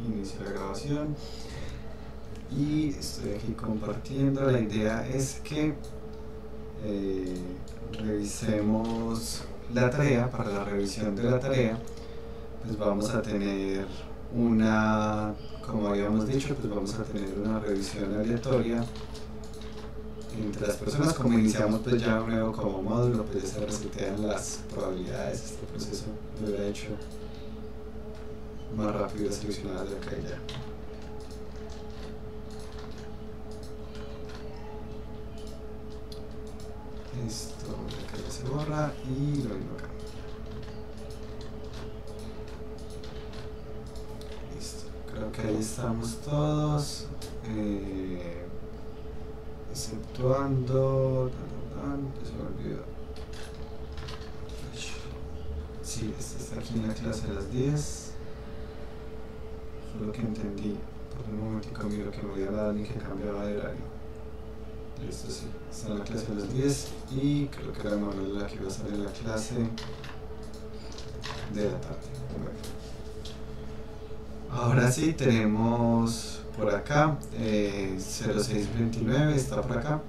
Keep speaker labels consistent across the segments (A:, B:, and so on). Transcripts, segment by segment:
A: inicio la grabación y estoy aquí compartiendo. La idea es que revisemos la tarea. Para la revisión de la tarea pues vamos a tener una, como habíamos dicho, pues vamos a tener una revisión aleatoria entre las personas. Como iniciamos pues ya un nuevo como módulo, pues ya se resetean las probabilidades. Este proceso lo hubiera hecho más rápido, seleccionadas de acá y ya. Esto de acá ya se borra y lo mismo acá. Listo, creo que ahí estamos todos, exceptuando, se me olvidó. Sí, este está aquí en la clase a las 10. Fue lo que entendí. Por un momentico miro que me había dado alguien que cambiaba de horario. Listo, sí, está en la clase a las 10 y creo que era Manuel la que iba a estar en la clase de la tarde. Bueno. Ahora sí, tenemos por acá 0629, está por acá.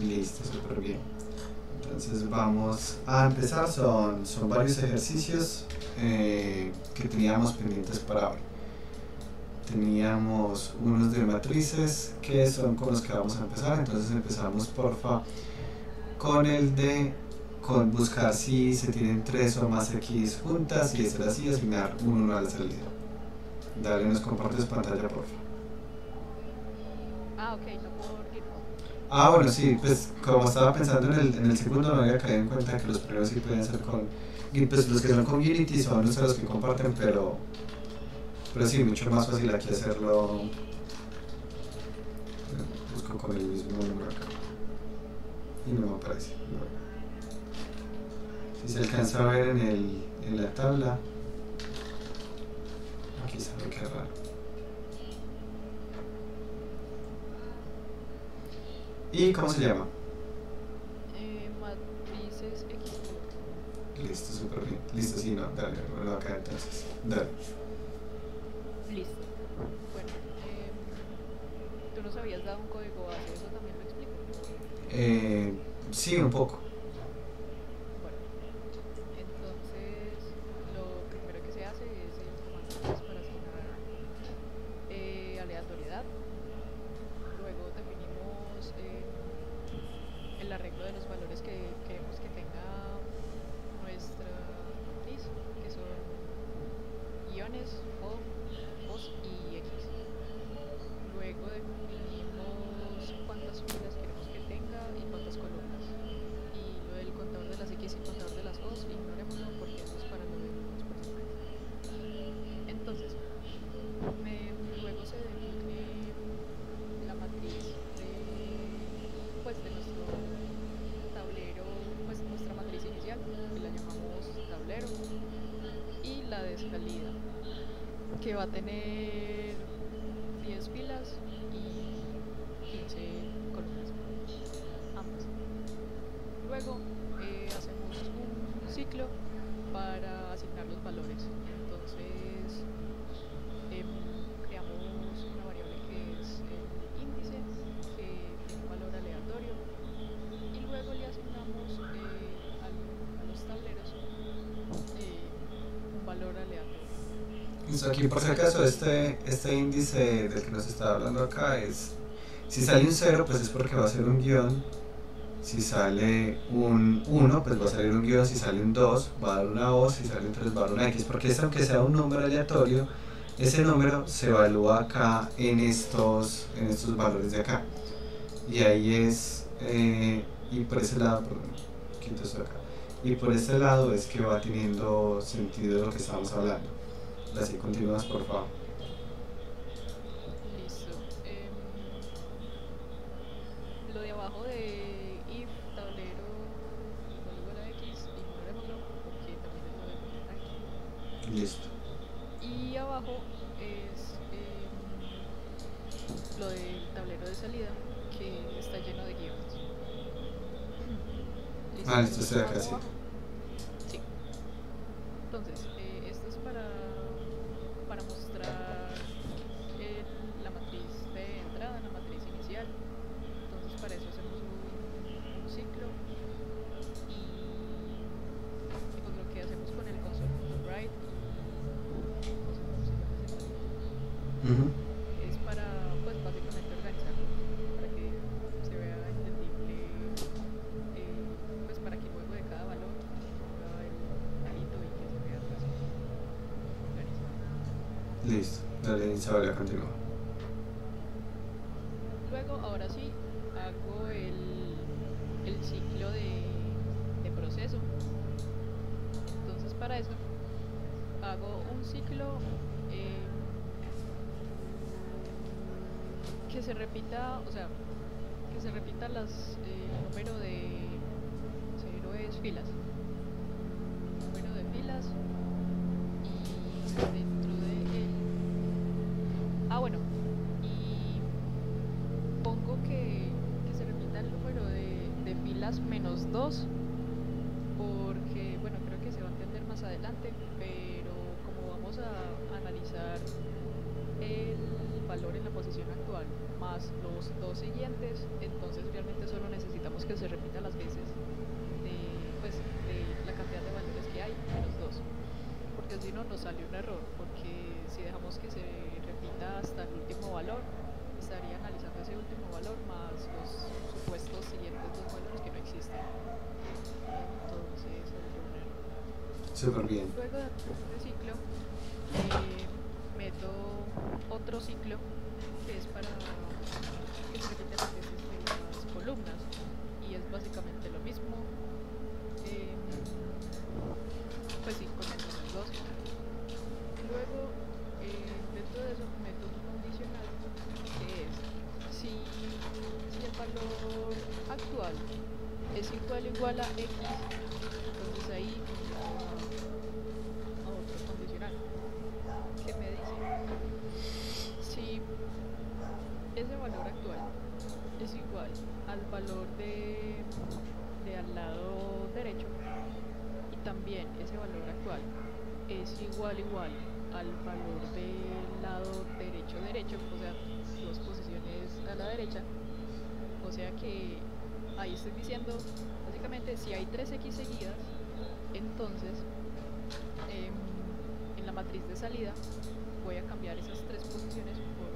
A: Listo, súper bien. Entonces vamos a empezar. Son varios ejercicios que teníamos pendientes para hoy. Teníamos unos de matrices que son con los que vamos a empezar. Entonces empezamos porfa con el de buscar si se tienen 3 o más X juntas, y es así, asignar un 1 a la salida. Dale, nos compartes pantalla porfa.
B: Ah, ok, no por Gitbox.
A: Ah, bueno, sí, pues como estaba pensando en el segundo, no había caído en cuenta que los primeros sí pueden ser con, pues los que son con Unity son los que comparten, pero sí, mucho más fácil aquí hacerlo. Busco con el mismo número acá y no me aparece. Bueno. Si se alcanza a ver en la tabla, aquí sabe que raro. ¿Y cómo se llama?
B: Matrices X.
A: Listo, súper bien. Listo, sí, no, dale, bueno, acá entonces. Dale.
B: Listo. Bueno, tú nos habías dado un código base, ¿eso también lo explico?
A: Sí, un poco.
B: Bueno, entonces lo primero que se hace es el comando pues para asignar aleatoriedad. Luego definimos el arreglo de los valores que queremos que tenga nuestra matriz, que son iones, os y x. Luego definimos cuántas filas queremos que tenga y cuántas columnas. Y lo del contador de las x y contador de las os, ignorémoslo porque eso es para lo de los personajes. Entonces, luego se define la matriz de nuestro tablero, pues nuestra matriz inicial, que la llamamos tablero, y la de salida, que va a tener 10 filas y 15 columnas, ambas. Luego hacemos un ciclo para asignar los valores. Entonces creamos una variable que es el índice, que tiene un valor aleatorio, y luego le asignamos a los tableros un valor aleatorio.
A: Listo, aquí por si acaso este índice del que nos está hablando acá es, si sale un 0 pues es porque va a ser un guión, si sale un 1 pues va a salir un guión, si sale un 2 va a dar una O, si sale un 3 va a dar una X, porque aunque sea un número aleatorio, ese número se evalúa acá en estos valores de acá, y ahí es, y por ese lado, perdón, quito esto acá, y por este lado es que va teniendo sentido lo que estamos hablando. Así, continúas por favor.
B: Listo. Lo de abajo de if tablero igual igual a x, ignorémoslo porque también es lo del porcentaje.
A: Listo.
B: Y abajo es lo del tablero de salida, que está lleno de guiones. ¿Listo?
A: Listo, estoy acá, sí.
B: Sí. Entonces, esto es para mostrar la matriz de entrada, la matriz inicial. Entonces, para eso hacemos un ciclo y pues lo que hacemos con el console.write no sé cómo se llama ese palito,
A: Ujú.
B: es para pues básicamente organizarlo, para que se vea entendible, pues para que luego de cada valor ponga el palito y que se vea pues organizado.
A: Listo, dale Isabela, continúa.
B: Luego, ahora sí, hago el ciclo de proceso. Entonces, para eso, hago un ciclo que se repita, o sea, que se repita el número de, cero es filas, número de filas y dentro de él, bueno, y pongo que se repita el número de filas menos 2 porque, bueno, creo que se va a entender más adelante, pero como vamos a analizar el valor en la posición actual más los dos siguientes, entonces realmente solo necesitamos que se repita las veces pues, de la cantidad de valores que hay menos 2, porque si no nos sale un error, porque si dejamos que se repita hasta el último valor, estaría analizando ese último valor más los supuestos siguientes dos valores que no existen. Entonces saldría un error.
A: Súper bien.
B: Luego de este ciclo, meto otro ciclo que es para que se repita las veces de las columnas y es básicamente lo mismo. Pues sí, con el menos 2. Luego, dentro de eso meto un condicional que es si el valor actual es igual a x, entonces ahí a otro condicional que me dice si ese valor actual es igual al valor de al lado derecho y también ese valor actual es igual al valor del lado derecho, o sea, dos posiciones a la derecha, o sea que ahí estoy diciendo básicamente si hay 3x seguidas, entonces en la matriz de salida voy a cambiar esas tres posiciones por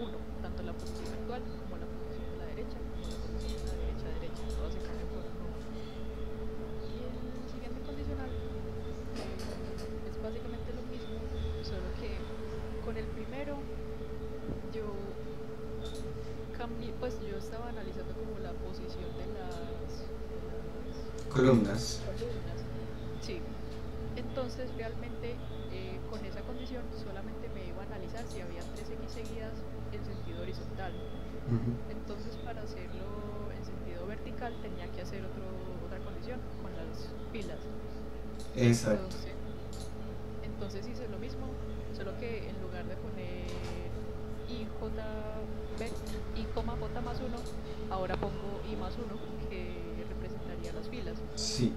B: 1, tanto la posición actual como la posición de la derecha, como la posición de la derecha, todas se cambian por 1. Y el siguiente condicional es básicamente lo mismo, solo que con el primero yo cambié, pues yo estaba analizando como la posición de las
A: Columnas.
B: columnas. Sí. Entonces realmente con esa condición solamente me iba a analizar si había 3x seguidas en sentido horizontal.
A: Ujú.
B: Entonces para hacerlo en sentido vertical tenía que hacer otra condición con las filas.
A: Exacto.
B: Entonces hice lo mismo, solo que en lugar de poner i j más 1, ahora pongo i más 1, que representaría las filas,
A: Sí.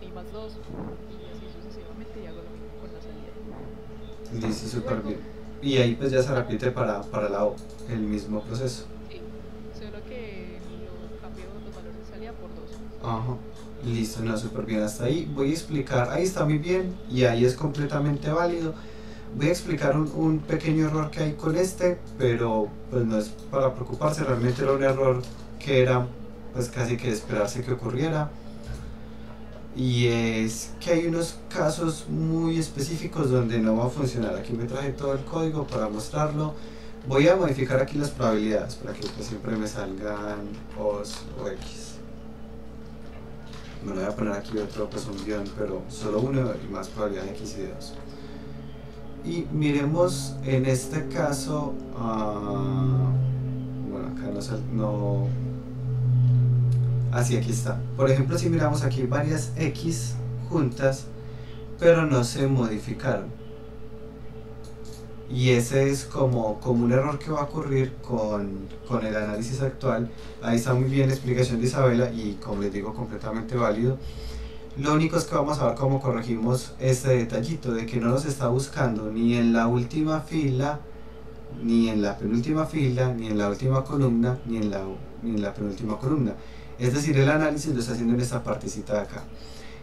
B: i más 2, y así sucesivamente, y hago lo mismo con la salida.
A: Listo, súper
B: Luego,
A: bien. Y ahí pues ya se repite para la O, el mismo proceso.
B: sí, solo que lo cambio los valores de salida por 2.
A: Ajá. Listo, no, súper bien. Hasta ahí voy a explicar, ahí está muy bien y ahí es completamente válido. Voy a explicar un pequeño error que hay con este, pero pues no es para preocuparse, realmente era un error que era pues casi que de esperarse que ocurriera. Y es que hay unos casos muy específicos donde no va a funcionar. Aquí me traje todo el código para mostrarlo. Voy a modificar aquí las probabilidades para que pues siempre me salgan O's o X. Me voy a poner aquí otro, pues un guión, pero solo uno y más probabilidad de X y de 2. Y miremos en este caso, bueno, acá no, así aquí está. Por ejemplo, si miramos aquí varias X juntas, pero no se modificaron. Y ese es como un error que va a ocurrir con el análisis actual. Ahí está muy bien la explicación de Isabela y como les digo completamente válido. Lo único es que vamos a ver cómo corregimos este detallito de que no nos está buscando ni en la última fila, ni en la penúltima fila, ni en la última columna, ni en la penúltima columna. Es decir, el análisis lo está haciendo en esta partecita de acá.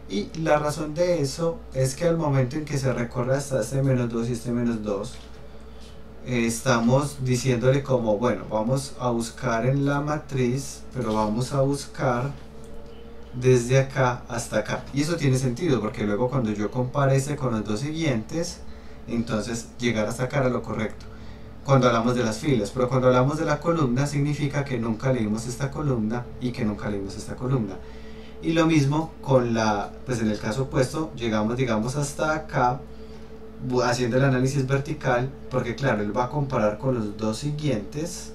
A: Y la razón de eso es que al momento en que se recorre hasta este -2 y este -2, estamos diciéndole como, bueno, vamos a buscar en la matriz, pero vamos a buscar desde acá hasta acá. Y eso tiene sentido, porque luego cuando yo compare este con los dos siguientes, entonces llegar a sacar a lo correcto. Cuando hablamos de las filas, pero cuando hablamos de la columna significa que nunca leímos esta columna y que nunca leímos esta columna. Y lo mismo con la, pues en el caso opuesto, llegamos digamos hasta acá, haciendo el análisis vertical, porque claro, él va a comparar con los dos siguientes,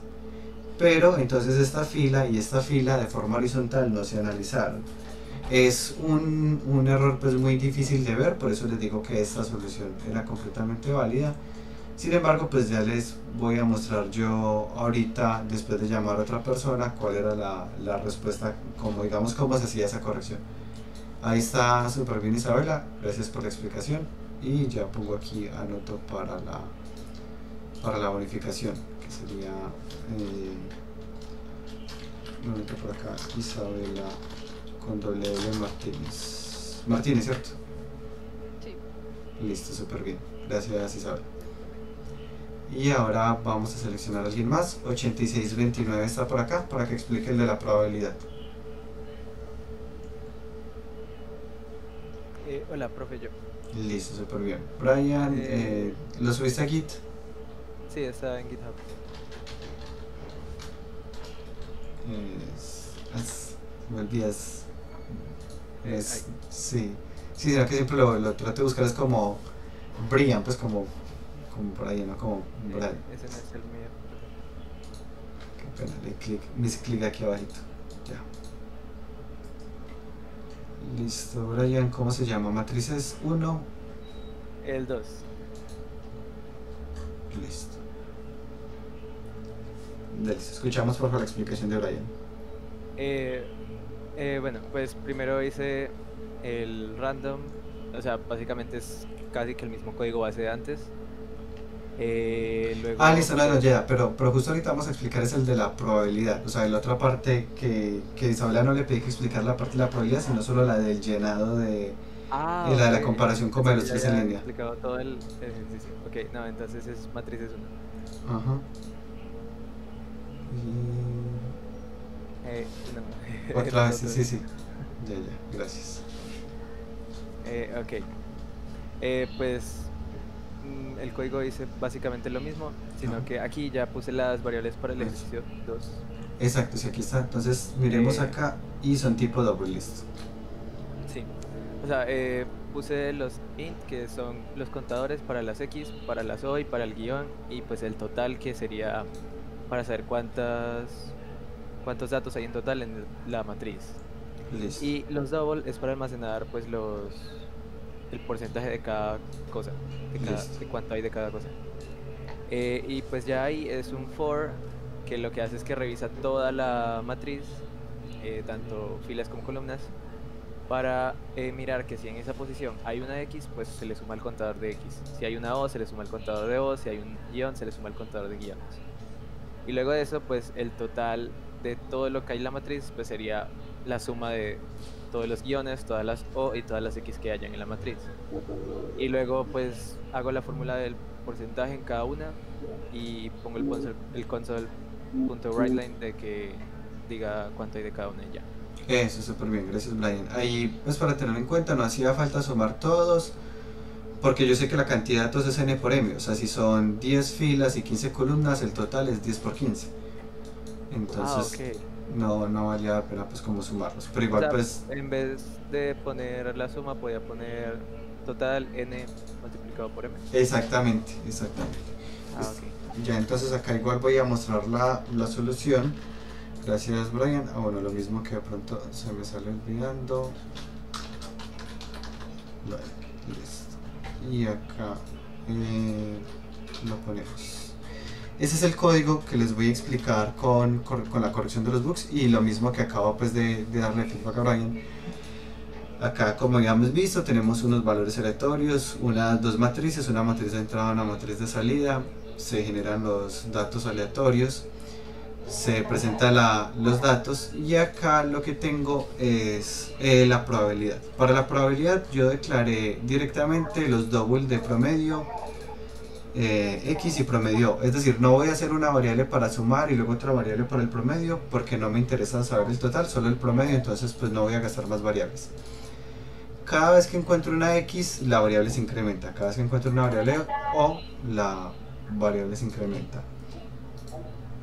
A: pero entonces esta fila y esta fila de forma horizontal no se analizaron. Es un error pues muy difícil de ver, por eso les digo que esta solución era completamente válida. Sin embargo, pues ya les voy a mostrar yo ahorita, después de llamar a otra persona, cuál era la respuesta, como digamos cómo se hacía esa corrección. Ahí está súper bien Isabela, gracias por la explicación. Y ya pongo aquí, anoto para la bonificación, que sería, un momento por acá, Isabela con doble L Martínez. Martínez, ¿cierto?
B: Sí.
A: Listo, súper bien. Gracias Isabela. Y ahora vamos a seleccionar a alguien más. 8629 está por acá para que explique el de la probabilidad.
C: Hola, profe, yo.
A: Listo, súper bien. Brian, ¿lo subiste a Git?
C: Sí, está en GitHub.
A: Me olvidas. Sí, sino que siempre lo trato de buscar, es como Brian, pues como por ahí, ¿no? Como Brian.
C: Ese no es el mío.
A: Qué pena, me hice clic aquí abajito. Ya. Listo, Brian, ¿cómo se llama? Matrices 1.
C: El 2.
A: Listo. Listo. Escuchamos por favor la explicación de Brian.
C: Bueno, pues primero hice el random, o sea, básicamente es casi que el mismo código base de antes. Luego,
A: Listo, no, ya, pero justo ahorita vamos a explicar es el de la probabilidad, o sea, la otra parte que Isabela no le pedí que explicar la parte de la probabilidad, sino solo la del llenado de la de la comparación con velocities en línea.
C: Explicado todo el ejercicio. Ok, no, entonces es matrices 1.
A: Ajá.
C: No.
A: Otra vez, sí. Ya, gracias.
C: Ok. Pues el código dice básicamente lo mismo, sino que aquí ya puse las variables para el ejercicio 2.
A: Exacto, sí, aquí está. Entonces miremos acá y son tipo double list.
C: Sí, o sea, puse los int, que son los contadores para las x, para las o y para el guión, y pues el total, que sería para saber cuántos datos hay en total en la matriz.
A: Listo.
C: Y los double es para almacenar pues el porcentaje de cada cosa, de cuánto hay de cada cosa. Y pues ya ahí es un for que lo que hace es que revisa toda la matriz, tanto filas como columnas, para mirar que si en esa posición hay una X, pues se le suma el contador de X. Si hay una O, se le suma el contador de O. Si hay un guión, se le suma el contador de guiones. Y luego de eso, pues el total de todo lo que hay en la matriz pues sería la suma de todos los guiones, todas las O y todas las X que hayan en la matriz. Y luego pues hago la fórmula del porcentaje en cada una y pongo el console.writeLine de que diga cuánto hay de cada una y ya.
A: Eso, súper bien, gracias Brian. Ahí pues para tener en cuenta no hacía falta sumar todos, porque yo sé que la cantidad de datos es n por m, o sea si son 10 filas y 15 columnas el total es 10 por 15. Entonces
C: okay.
A: no valía la pena pues como sumarlos, pero igual, o sea, pues
C: en vez de poner la suma podía poner total n multiplicado por m.
A: Exactamente.
C: Okay.
A: Ya, entonces acá igual voy a mostrar la solución. Gracias Brian. Bueno, lo mismo que de pronto se me sale olvidando. Vale, listo. Y acá lo ponemos. Ese es el código que les voy a explicar con la corrección de los bugs, y lo mismo que acabo pues de darle feedback a Brian. Acá, como habíamos visto, tenemos unos valores aleatorios, dos matrices, una matriz de entrada, una matriz de salida. Se generan los datos aleatorios, se presentan los datos, y acá lo que tengo es la probabilidad. Para la probabilidad yo declaré directamente los double de promedio x y promedio, es decir, no voy a hacer una variable para sumar y luego otra variable para el promedio, porque no me interesa saber el total, solo el promedio, entonces pues no voy a gastar más variables. Cada vez que encuentro una x, la variable se incrementa. Cada vez que encuentro una variable o, la variable se incrementa.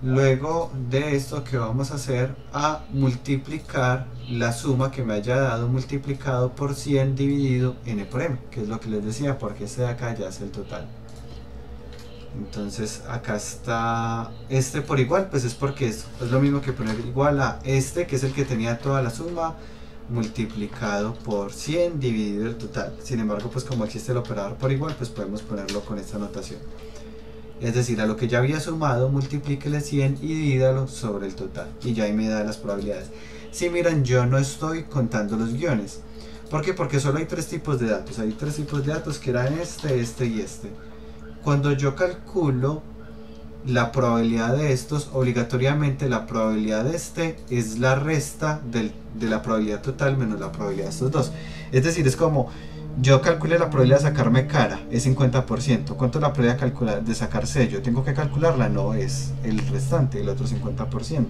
A: Luego de esto, que vamos a hacer, a multiplicar la suma que me haya dado multiplicado por 100 dividido n por m, que es lo que les decía, porque este de acá ya es el total. Entonces acá está este por igual, pues es porque es lo mismo que poner igual a este, que es el que tenía toda la suma, multiplicado por 100 dividido el total. Sin embargo, pues como existe el operador por igual, pues podemos ponerlo con esta notación. Es decir, a lo que ya había sumado, multiplíquele 100 y divídalo sobre el total. Y ya ahí me da las probabilidades. Si miran, yo no estoy contando los guiones. ¿Por qué? Porque solo hay tres tipos de datos. Hay tres tipos de datos, que eran este y este. Cuando yo calculo la probabilidad de estos, obligatoriamente la probabilidad de este es la resta de la probabilidad total menos la probabilidad de estos dos. Es decir, es como yo calculé la probabilidad de sacarme cara, es 50%. ¿Cuánto es la probabilidad de sacar sello? ¿Tengo que calcularla? No, es el restante, el otro 50%.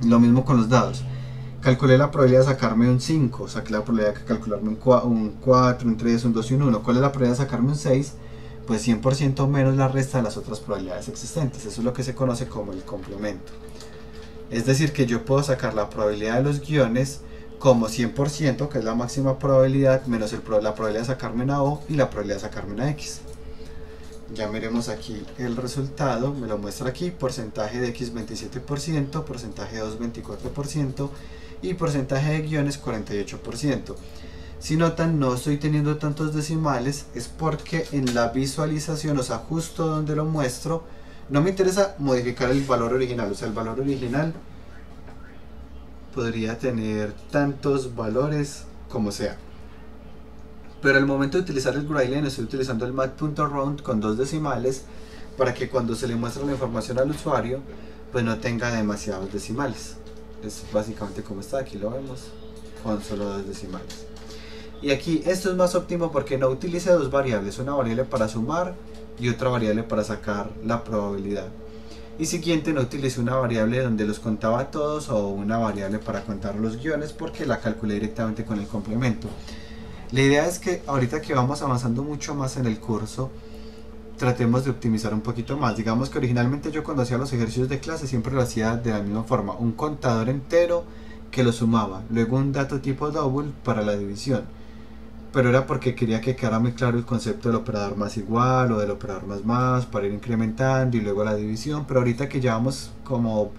A: Lo mismo con los dados. Calculé la probabilidad de sacarme un 5, saqué la probabilidad de calcularme un 4, un 3, un 2 y un 1. ¿Cuál es la probabilidad de sacarme un 6? Pues 100% menos la resta de las otras probabilidades existentes. Eso es lo que se conoce como el complemento. Es decir, que yo puedo sacar la probabilidad de los guiones como 100%, que es la máxima probabilidad, menos la probabilidad de sacarme una O y la probabilidad de sacarme una X. Ya miremos aquí el resultado, me lo muestra aquí: porcentaje de X 27%, porcentaje de 2 24% y porcentaje de guiones 48%. Si notan, no estoy teniendo tantos decimales, es porque en la visualización, o sea, justo donde lo muestro, no me interesa modificar el valor original. O sea, el valor original podría tener tantos valores como sea. Pero al momento de utilizar el Graylen, estoy utilizando el mat.round con 2 decimales, para que cuando se le muestre la información al usuario, pues no tenga demasiados decimales. Es básicamente como está, aquí lo vemos, con solo 2 decimales. Y aquí esto es más óptimo porque no utilice dos variables, una variable para sumar y otra variable para sacar la probabilidad. Y siguiente, no utilice una variable donde los contaba todos o una variable para contar los guiones, porque la calculé directamente con el complemento. La idea es que ahorita que vamos avanzando mucho más en el curso, tratemos de optimizar un poquito más. Digamos que originalmente yo, cuando hacía los ejercicios de clase, siempre lo hacía de la misma forma: un contador entero que lo sumaba, luego un dato tipo double para la división. Pero era porque quería que quedara muy claro el concepto del operador más igual o del operador más, para ir incrementando y luego la división. Pero ahorita que ya vamos como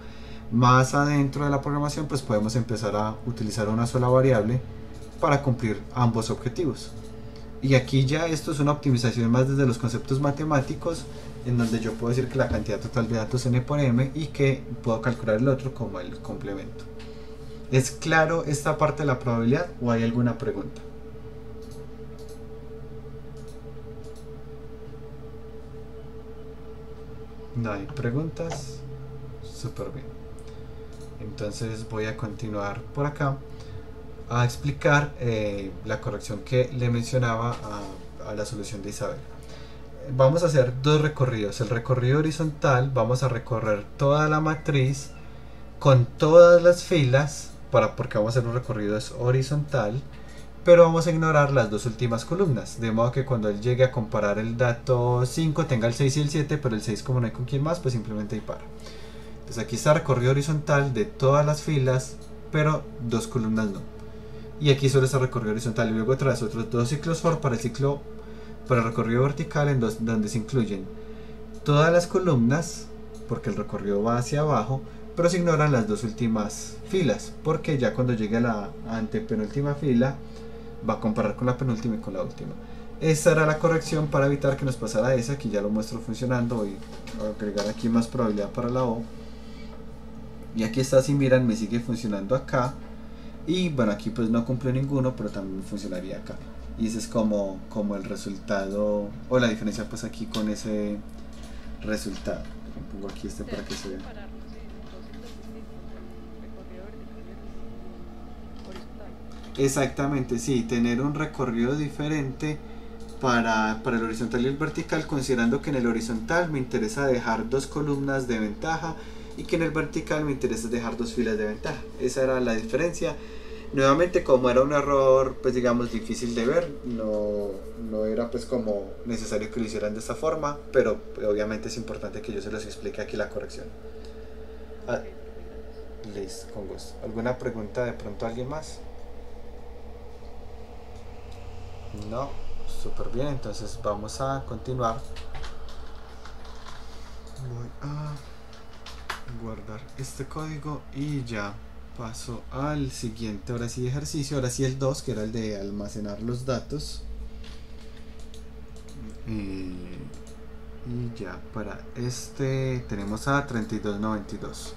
A: más adentro de la programación, pues podemos empezar a utilizar una sola variable para cumplir ambos objetivos. Y aquí ya esto es una optimización más desde los conceptos matemáticos, en donde yo puedo decir que la cantidad total de datos n por m, y que puedo calcular el otro como el complemento. ¿Es claro esta parte de la probabilidad o hay alguna pregunta? No hay preguntas. Súper bien. Entonces voy a continuar por acá a explicar la corrección que le mencionaba a la solución de Isabel. Vamos a hacer dos recorridos. El recorrido horizontal, vamos a recorrer toda la matriz con todas las filas, porque vamos a hacer un recorrido horizontal, pero vamos a ignorar las dos últimas columnas, de modo que cuando él llegue a comparar el dato 5 tenga el 6 y el 7, pero el 6, como no hay con quién más, pues simplemente ahí para. Entonces aquí está recorrido horizontal de todas las filas, pero dos columnas no. Y aquí solo está recorrido horizontal, y luego tras otros dos ciclos for para el recorrido vertical, en donde se incluyen todas las columnas, porque el recorrido va hacia abajo, pero se ignoran las dos últimas filas, porque ya cuando llegue a la antepenúltima fila va a comparar con la penúltima y con la última. Esta era la corrección para evitar que nos pasara esa. Aquí ya lo muestro funcionando. Voy a agregar aquí más probabilidad para la O, y aquí está, si miran, me sigue funcionando acá. Y bueno, aquí pues no cumplió ninguno, pero también funcionaría acá. Y ese es como el resultado, o la diferencia pues aquí con ese resultado. Pongo aquí este para que se vea.
B: Separarlos en dos hilos distintos, el recorrido vertical y el horizontal.
A: Exactamente, sí, tener un recorrido diferente para el horizontal y el vertical, considerando que en el horizontal me interesa dejar 2 columnas de ventaja y que en el vertical me interesa dejar 2 filas de ventaja. Esa era la diferencia. Nuevamente, como era un error pues digamos difícil de ver, no era pues como necesario que lo hicieran de esta forma, pero obviamente es importante que yo se los explique aquí la corrección. Ah,
B: Ok, profe, gracias.
A: listo, con gusto. ¿Alguna pregunta de pronto a alguien más? No, súper bien, entonces vamos a continuar. Voy a guardar este código y ya paso al siguiente, ahora sí ejercicio, ahora sí el 2, que era el de almacenar los datos. Y ya para este tenemos a 3292.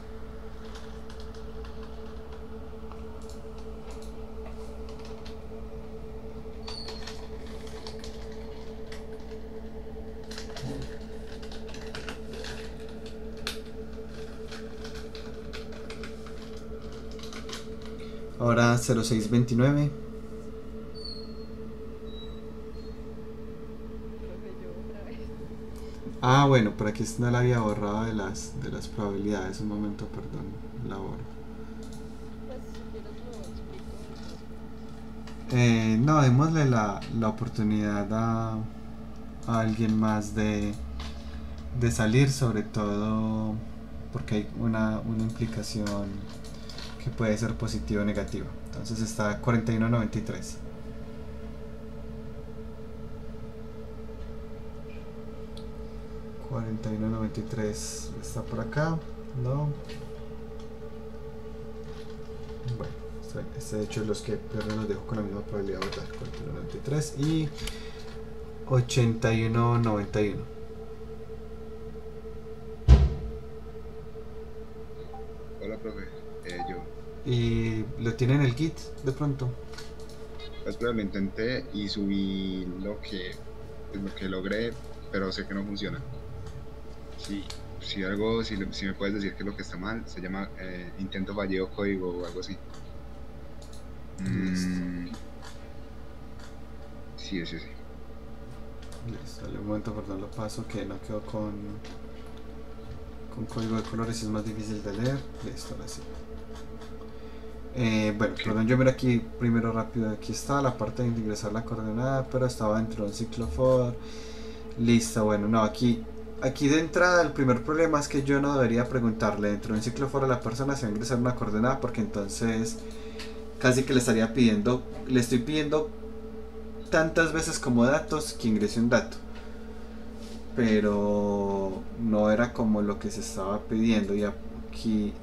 A: Ahora 0629.
B: Profe, yo otra vez.
A: Ah, bueno, por aquí no la había borrado de las probabilidades. Un momento, perdón, la borro.
B: Pues si quieres lo explico de todas formas.
A: No, démosle la oportunidad a alguien más de salir, sobre todo porque hay una implicación que puede ser positiva o negativa. Entonces está 4193. 4193 está por acá, ¿no? Bueno, este de hecho los que pierden los dejo con la misma probabilidad de votar. 4193 y 8191.
D: Hola, profe. Yo.
A: Y lo tiene en el Git de pronto.
D: Pues lo intenté y subí lo que logré, pero sé que no funciona. Sí, si me puedes decir qué es lo que está mal, se llama intento fallido código o algo así. Sí, sí.
A: Listo, dale un momento, perdón, lo paso que no quedó con código de colores y es más difícil de leer. Listo, ahora sí. Bueno,
D: Ok.
A: perdón, yo miro aquí primero rápido. Aquí está la parte de ingresar la coordenada, pero estaba dentro de un ciclo for. Listo, bueno, no, aquí de entrada el primer problema es que yo no debería preguntarle dentro de un ciclo for a la persona si va a ingresar una coordenada, porque entonces casi que le estoy pidiendo tantas veces como datos que ingrese un dato, pero no era como lo que se estaba pidiendo. Y aquí,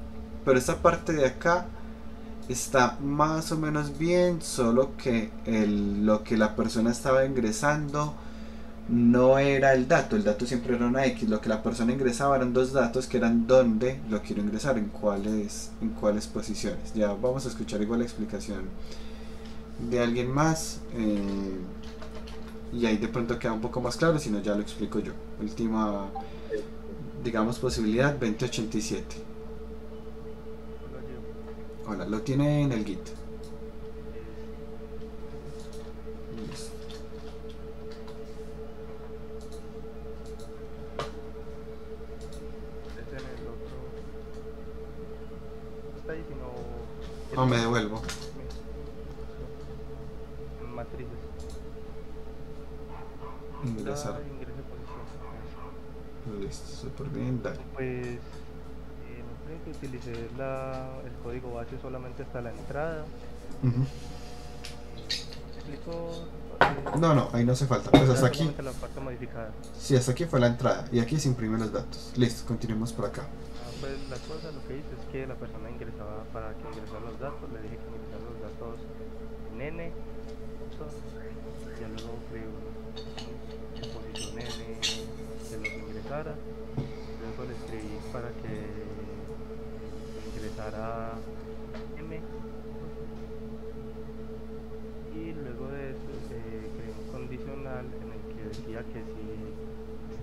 A: pero esta parte de acá está más o menos bien, solo que lo que la persona estaba ingresando no era el dato siempre era una X. Lo que la persona ingresaba eran 2 datos que eran dónde lo quiero ingresar, en cuáles posiciones. Ya vamos a escuchar igual la explicación de alguien más, y ahí de pronto queda un poco más claro, si no ya lo explico yo. Última, digamos, posibilidad 2087. Hola, lo tiene en el Git. Listo.
E: Es en el otro. Está ahí, sino.
A: No, me devuelvo.
E: En matrices.
A: Ingresar.
E: Ingrese posición.
A: Listo, súper bien, dale.
E: Pues. No creo que utilicé el código base solamente hasta la entrada.
A: Ujú.
E: Explico.
A: No, ahí no hace falta. Pues hasta aquí.
E: La parte modificada.
A: Sí, hasta aquí fue la entrada. Y aquí se imprimen los datos. Listo, continuemos por acá.
E: Pues la cosa, lo que hice es que la persona ingresaba, para que ingresara los datos, le dije que ingresara los datos en N, ya luego creé en posición N que los ingresara, luego le escribí para que ingresara M, decía que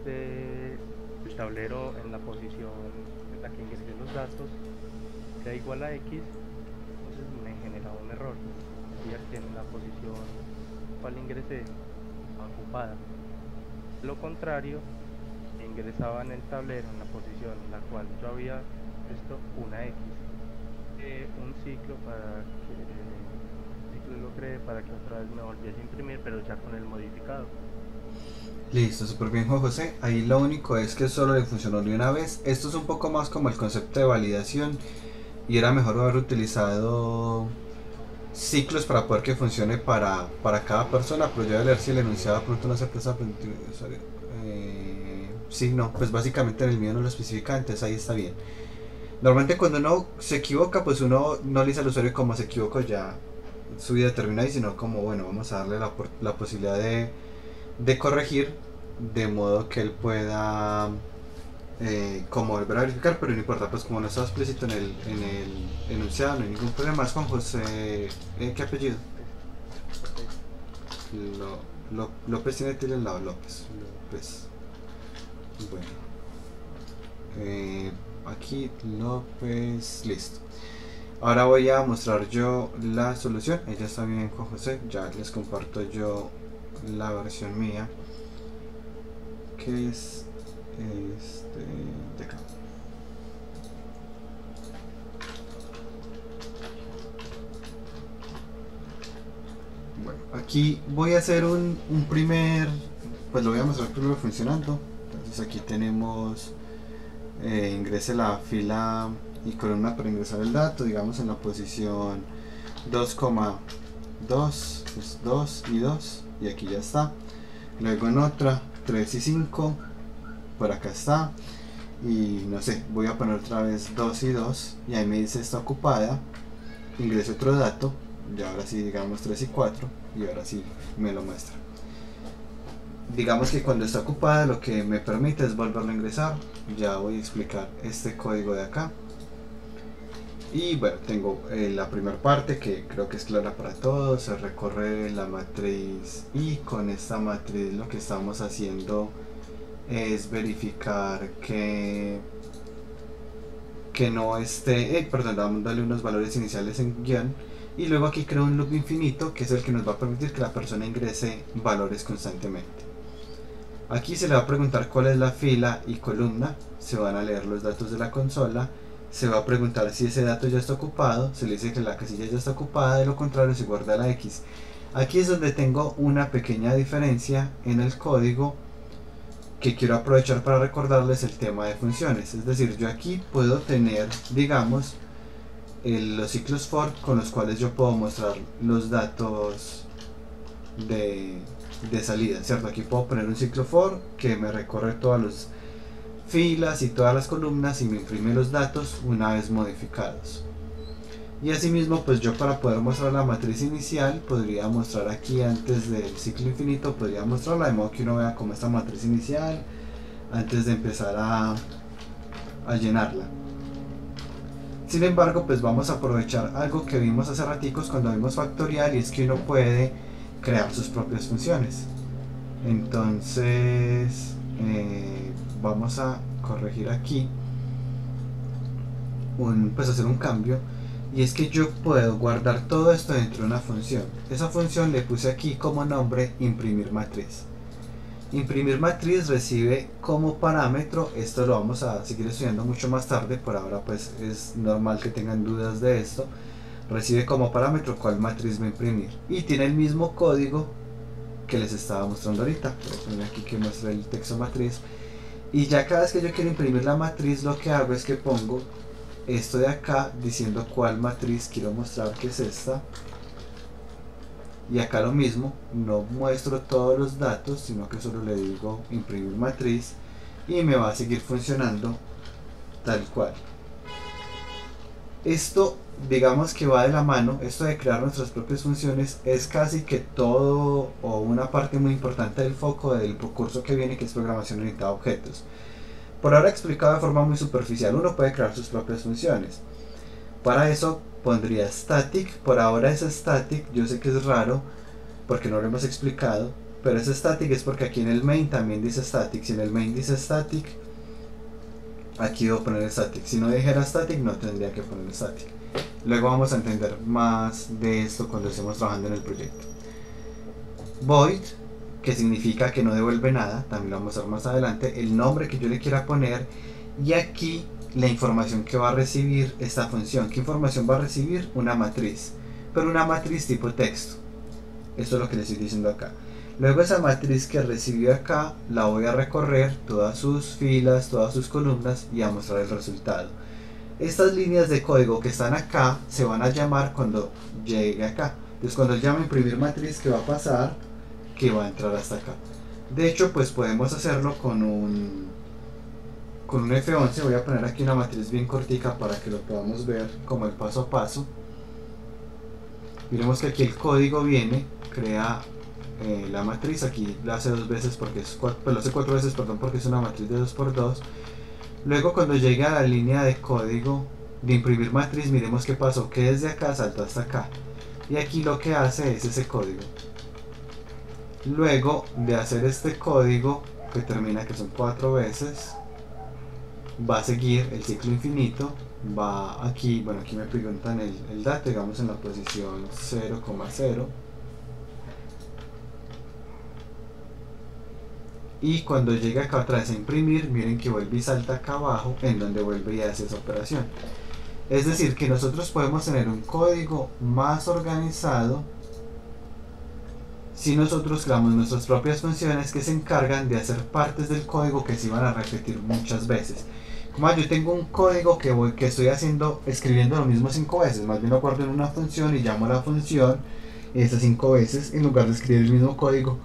E: si el tablero en la posición en la que ingresé los datos era igual a X, entonces me generaba un error. Decía que en la posición cual ingresé estaba ocupada. Lo contrario, ingresaba en el tablero en la posición en la cual yo había puesto una X. Un ciclo para que lo cree para que otra vez me volviese a imprimir, pero ya con el modificado.
A: Listo, súper bien, Juan José. Ahí lo único es que solo le funcionó de una vez. Esto es un poco más como el concepto de validación y era mejor haber utilizado ciclos para poder que funcione para cada persona, pero yo voy a leer si el enunciado pronto no se presta. Sí, no, pues básicamente en el mío no lo especifica, entonces ahí está bien. Normalmente cuando uno se equivoca, pues uno no le dice al usuario cómo se equivocó, ya su vida termina ahí, sino como, bueno, vamos a darle la posibilidad de corregir, de modo que él pueda como volver a verificar, pero no importa, pues como no está explícito en el enunciado, no hay ningún problema. Es Juan José, ¿qué apellido? López tiene tilde al lado, López. Bueno, aquí López, listo. Ahora voy a mostrar yo la solución. Ella está bien, Juan José. Ya les comparto yo la versión mía, que es de acá. Bueno, aquí voy a hacer un primer, pues lo voy a mostrar primero funcionando. Entonces aquí tenemos ingrese la fila y columna para ingresar el dato, digamos en la posición 2,2, pues 2 y 2, y aquí ya está. Luego en otra 3 y 5, por acá está, y no sé, voy a poner otra vez 2 y 2, y ahí me dice está ocupada, ingreso otro dato, y ahora sí digamos 3 y 4, y ahora sí me lo muestra. Digamos que cuando está ocupada lo que me permite es volverlo a ingresar. Ya voy a explicar este código de acá. Y bueno, tengo la primera parte que creo que es clara para todos. Se recorre la matriz y con esta matriz lo que estamos haciendo es verificar que no esté, perdón, vamos a darle unos valores iniciales en guión. Y luego aquí creo un loop infinito que es el que nos va a permitir que la persona ingrese valores constantemente. Aquí se le va a preguntar cuál es la fila y columna, se van a leer los datos de la consola, se va a preguntar si ese dato ya está ocupado, se le dice que la casilla ya está ocupada, de lo contrario se guarda la X. Aquí es donde tengo una pequeña diferencia en el código que quiero aprovechar para recordarles el tema de funciones. Es decir, yo aquí puedo tener, digamos, los ciclos for con los cuales yo puedo mostrar los datos de salida, ¿cierto? Aquí puedo poner un ciclo for que me recorre todas las filas y todas las columnas y me imprime los datos una vez modificados. Y asimismo, pues yo para poder mostrar la matriz inicial podría mostrar aquí antes del ciclo infinito, podría mostrarla de modo que uno vea como esta matriz inicial antes de empezar a llenarla. Sin embargo, pues vamos a aprovechar algo que vimos hace raticos cuando vimos factorial, y es que uno puede crear sus propias funciones. Entonces vamos a corregir aquí pues hacer un cambio, y es que yo puedo guardar todo esto dentro de una función. Esa función le puse aquí como nombre imprimir matriz. Imprimir matriz recibe como parámetro, esto lo vamos a seguir estudiando mucho más tarde, por ahora pues es normal que tengan dudas de esto. Recibe como parámetro cuál matriz va a imprimir y tiene el mismo código que les estaba mostrando ahorita. Voy a poner aquí que muestra el texto matriz, y ya cada vez que yo quiero imprimir la matriz lo que hago es que pongo esto de acá diciendo cuál matriz quiero mostrar, que es esta, y acá lo mismo, no muestro todos los datos sino que solo le digo imprimir matriz y me va a seguir funcionando tal cual. Esto digamos que va de la mano, esto de crear nuestras propias funciones es casi que todo o una parte muy importante del foco del curso que viene, que es programación orientada a objetos. Por ahora explicado de forma muy superficial, uno puede crear sus propias funciones. Para eso pondría static, por ahora es static, yo sé que es raro porque no lo hemos explicado, pero es static es porque aquí en el main también dice static. Si en el main dice static, aquí debo poner static. Si no dijera static, no tendría que poner static. Luego vamos a entender más de esto cuando estemos trabajando en el proyecto. Void, que significa que no devuelve nada, también lo vamos a ver más adelante, el nombre que yo le quiera poner, y aquí la información que va a recibir esta función. ¿Qué información va a recibir? Una matriz, pero una matriz tipo texto. Esto es lo que le estoy diciendo acá. Luego esa matriz que recibió acá la voy a recorrer todas sus filas, todas sus columnas, y a mostrar el resultado. Estas líneas de código que están acá se van a llamar cuando llegue acá. Entonces cuando llame imprimir matriz, ¿qué va a pasar? Que va a entrar hasta acá. De hecho, pues podemos hacerlo con un F11. Voy a poner aquí una matriz bien cortica para que lo podamos ver como el paso a paso. Miremos que aquí el código viene, crea la matriz, aquí la hace dos veces porque es lo hace cuatro veces, perdón, porque es una matriz de 2×2. Luego cuando llega a la línea de código de imprimir matriz, miremos qué pasó, que desde acá saltó hasta acá, y aquí lo que hace es ese código. Luego de hacer este código que termina, que son 4 veces, va a seguir el ciclo infinito. Va aquí, bueno, aquí me preguntan el dato, digamos en la posición 0,0, y cuando llega acá otra vez a imprimir, miren que vuelve y salta acá abajo, en donde vuelve y hace esa operación. Es decir, que nosotros podemos tener un código más organizado si nosotros creamos nuestras propias funciones que se encargan de hacer partes del código que se van a repetir muchas veces. Como yo tengo un código que estoy escribiendo lo mismo 5 veces, más bien lo guardo en una función y llamo a la función esas 5 veces en lugar de escribir el mismo código,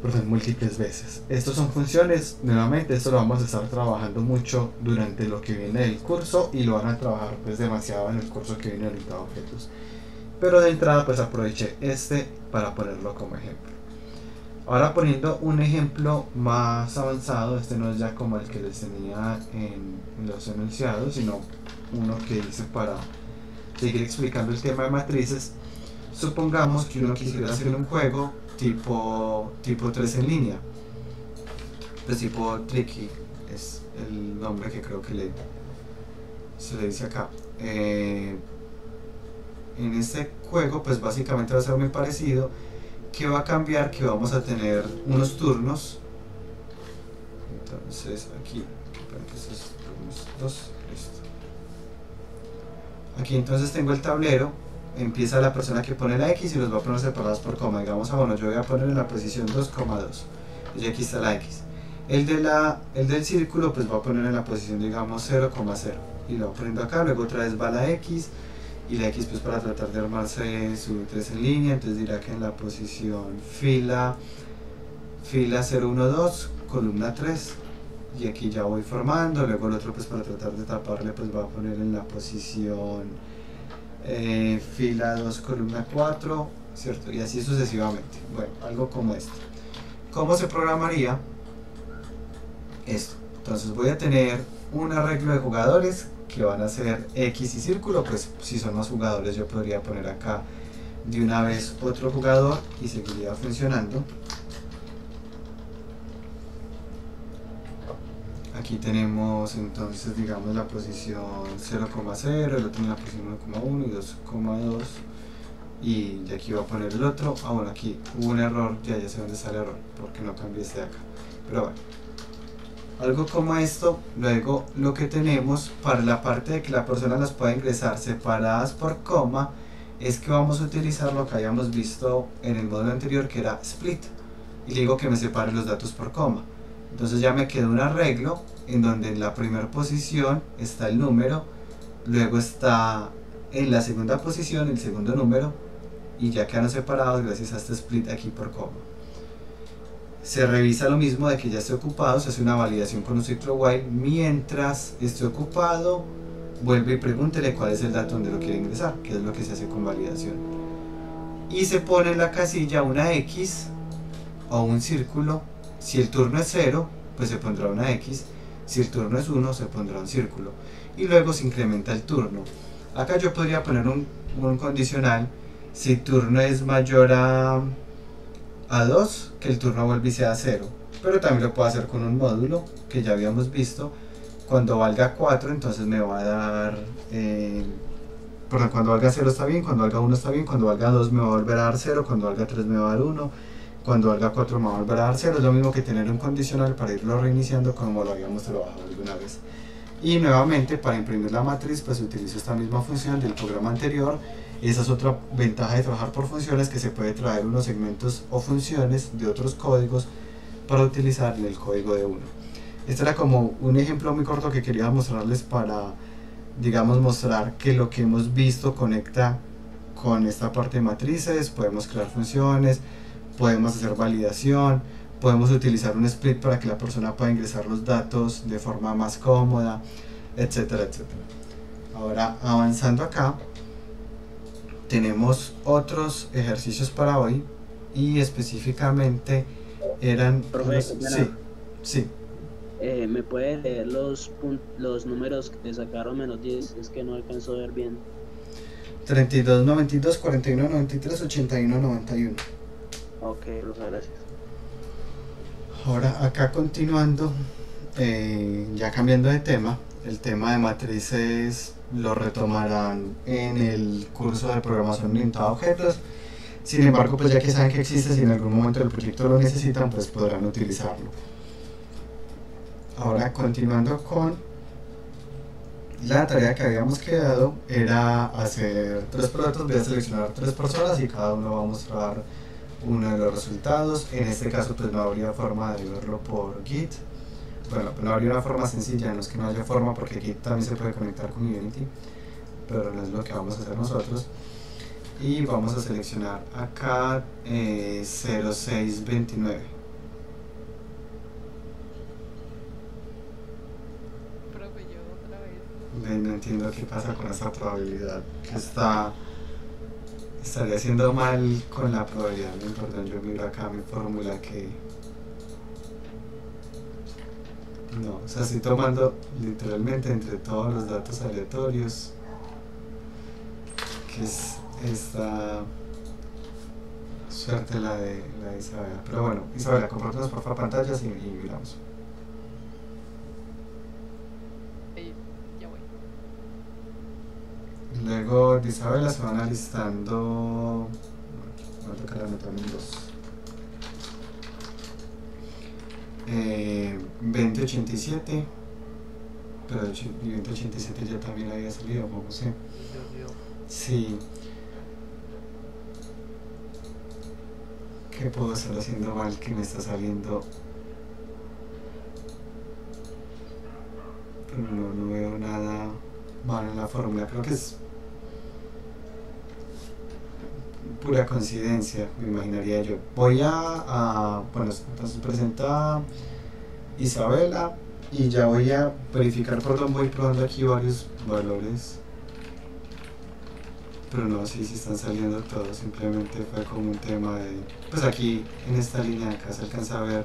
A: perdón, múltiples veces. Estas son funciones, nuevamente esto lo vamos a estar trabajando mucho durante lo que viene del curso, y lo van a trabajar pues demasiado en el curso que viene orientado a objetos. Pero de entrada pues aproveché para ponerlo como ejemplo. Ahora poniendo un ejemplo más avanzado, este no es ya como el que les tenía en los enunciados, sino uno que hice para seguir explicando el tema de matrices. Supongamos que uno quisiera hacer un juego tipo 3 en línea, pues tipo Tricky, es el nombre que creo que se le dice acá. En este juego pues básicamente va a ser muy parecido. Que va a cambiar, que vamos a tener unos turnos. Entonces aquí, aquí entonces tengo el tablero, empieza la persona que pone la X y los va a poner separados por coma. Digamos, bueno, yo voy a poner en la posición 2,2, y aquí está la X. El del círculo pues va a poner en la posición, digamos, 0,0, y lo va poniendo acá. Luego otra vez va la X, y la X pues para tratar de armarse su 3 en línea, entonces dirá que en la posición fila 012, columna 3, y aquí ya voy formando. Luego el otro pues para tratar de taparle pues va a poner en la posición fila 2, columna 4, ¿cierto? Y así sucesivamente. Bueno, algo como esto. ¿Cómo se programaría esto? Entonces voy a tener un arreglo de jugadores que van a ser X y círculo. Pues si son más jugadores yo podría poner acá de una vez otro jugador y seguiría funcionando. Aquí tenemos entonces, digamos, la posición 0,0, el otro en la posición 1,1 y 2,2, y aquí va a poner el otro. Bueno, aquí hubo un error, ya sé dónde está el error, porque no cambié este de acá, pero bueno, algo como esto. Luego lo que tenemos para la parte de que la persona las pueda ingresar separadas por coma, es que vamos a utilizar lo que habíamos visto en el módulo anterior, que era split, y le digo que me separe los datos por coma. Entonces ya me queda un arreglo en donde en la primera posición está el número, luego está en la segunda posición el segundo número, y ya quedan separados gracias a este split aquí por coma. Se revisa lo mismo de que ya esté ocupado, se hace una validación con un ciclo while. Mientras esté ocupado, vuelve y pregúntele cuál es el dato donde lo quiere ingresar, que es lo que se hace con validación. Y se pone en la casilla una X o un círculo. Si el turno es 0, pues se pondrá una X. Si el turno es 1, se pondrá un círculo. Y luego se incrementa el turno. Acá yo podría poner un condicional. Si el turno es mayor a a 2, que el turno vuelve y sea 0. Pero también lo puedo hacer con un módulo que ya habíamos visto. Cuando valga 4, entonces me va a dar... perdón, cuando valga 0 está bien, cuando valga 1 está bien, cuando valga 2 me va a volver a dar 0, cuando valga 3 me va a dar 1, cuando valga 4 me va a volver a dar 0. Es lo mismo que tener un condicional para irlo reiniciando como lo habíamos trabajado alguna vez. Y nuevamente, para imprimir la matriz, pues utilizo esta misma función del programa anterior. Esa es otra ventaja de trabajar por funciones, que se puede traer unos segmentos o funciones de otros códigos para utilizar en el código de uno. Este era como un ejemplo muy corto que quería mostrarles para, digamos, mostrar que lo que hemos visto conecta con esta parte de matrices. Podemos crear funciones, podemos hacer validación, podemos utilizar un split para que la persona pueda ingresar los datos de forma más cómoda, etcétera, etcétera. Ahora, avanzando acá, tenemos otros ejercicios para hoy y específicamente eran...
F: Profe,
A: sí.
F: ¿Me puede leer los números que sacaron menos 10? Es que no alcanzo a ver bien.
A: 32, 92, 41, 93, 81, 91.
F: Ok, profe, gracias.
A: Ahora acá continuando, ya cambiando de tema, el tema de matrices lo retomarán en el curso de programación orientada a objetos. Sin embargo, pues ya que saben que existe, si en algún momento del proyecto lo necesitan, pues podrán utilizarlo. Ahora continuando con la tarea que habíamos quedado, era hacer 3 proyectos. Voy a seleccionar 3 personas y cada uno va a mostrar uno de los resultados. En este caso pues no habría forma de verlo por Git. Bueno, no habría una forma sencilla, no es que no haya forma, porque Git también se puede conectar con Unity, pero no es lo que vamos a hacer nosotros. Y vamos a seleccionar acá 0629.
B: Profe, yo otra vez.
A: No entiendo qué pasa con esta probabilidad, que estaría haciendo mal con la probabilidad. No importa, yo miro acá mi fórmula que... No, o sea, estoy tomando literalmente entre todos los datos aleatorios, que es esta suerte la de Isabela. Pero bueno, Isabela, compártenos por favor pantallas y miramos.
B: Ya voy.
A: Luego de Isabela se van alistando... Voy a tocar anotar en 2. 2087, pero 2087 ya también había salido, como sé. Sí. ¿Qué puedo estar haciendo mal que me está saliendo? Pero no veo nada mal en la fórmula. Creo que es pura coincidencia, me imaginaría yo. Voy bueno, entonces presenta Isabela y ya voy a verificar por dónde voy probando aquí varios valores, pero no sé si están saliendo todos. Simplemente fue como un tema de, pues aquí en esta línea de acá se alcanza a ver,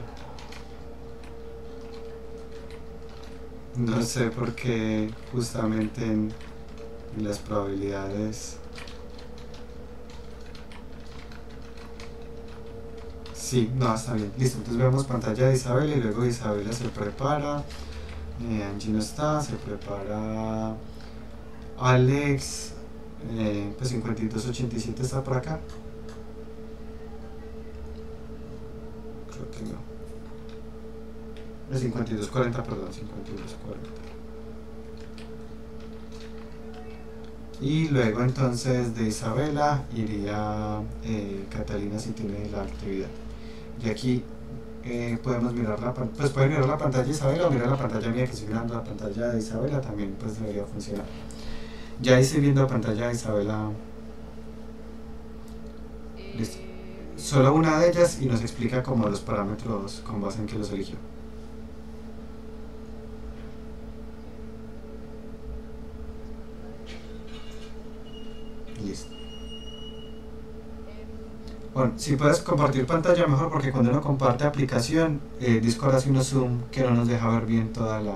A: no sé por qué justamente en las probabilidades. Sí, no, está bien, listo. Entonces vemos pantalla de Isabela y luego Isabela se prepara, Angie no está, se prepara Alex, pues 5287 está por acá. Creo que no. 5240, perdón, 5240. Y luego entonces de Isabela iría Catalina si tiene la actividad. Y aquí podemos mirar pues pueden mirar la pantalla de Isabela o mirar la pantalla mía, que estoy mirando la pantalla de Isabela, también pues debería funcionar. Ya estoy viendo la pantalla de Isabela. Listo. Solo una de ellas y nos explica como los parámetros con base en que los eligió. Listo. Bueno, si puedes compartir pantalla mejor, porque cuando uno comparte aplicación, Discord hace unos zoom que no nos deja ver bien toda la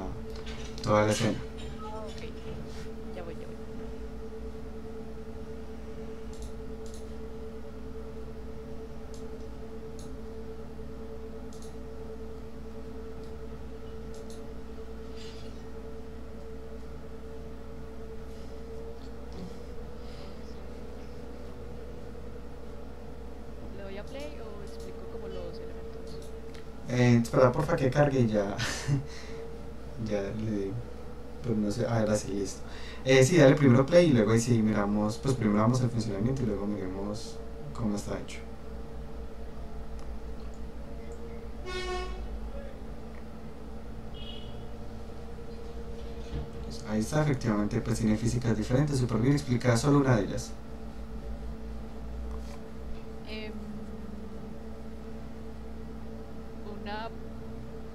A: escena.
B: Ok, ya voy. a play o explico como los elementos?
A: Espera, porfa que cargue y ya, ya le digo. Pues no sé, ahora sí, listo. Sí, dale primero play y luego ahí sí miramos, pues primero vamos el funcionamiento y luego miremos cómo está hecho. Pues ahí está, efectivamente, pues tiene físicas diferentes, súper bien explicada, solo una de ellas.
B: Una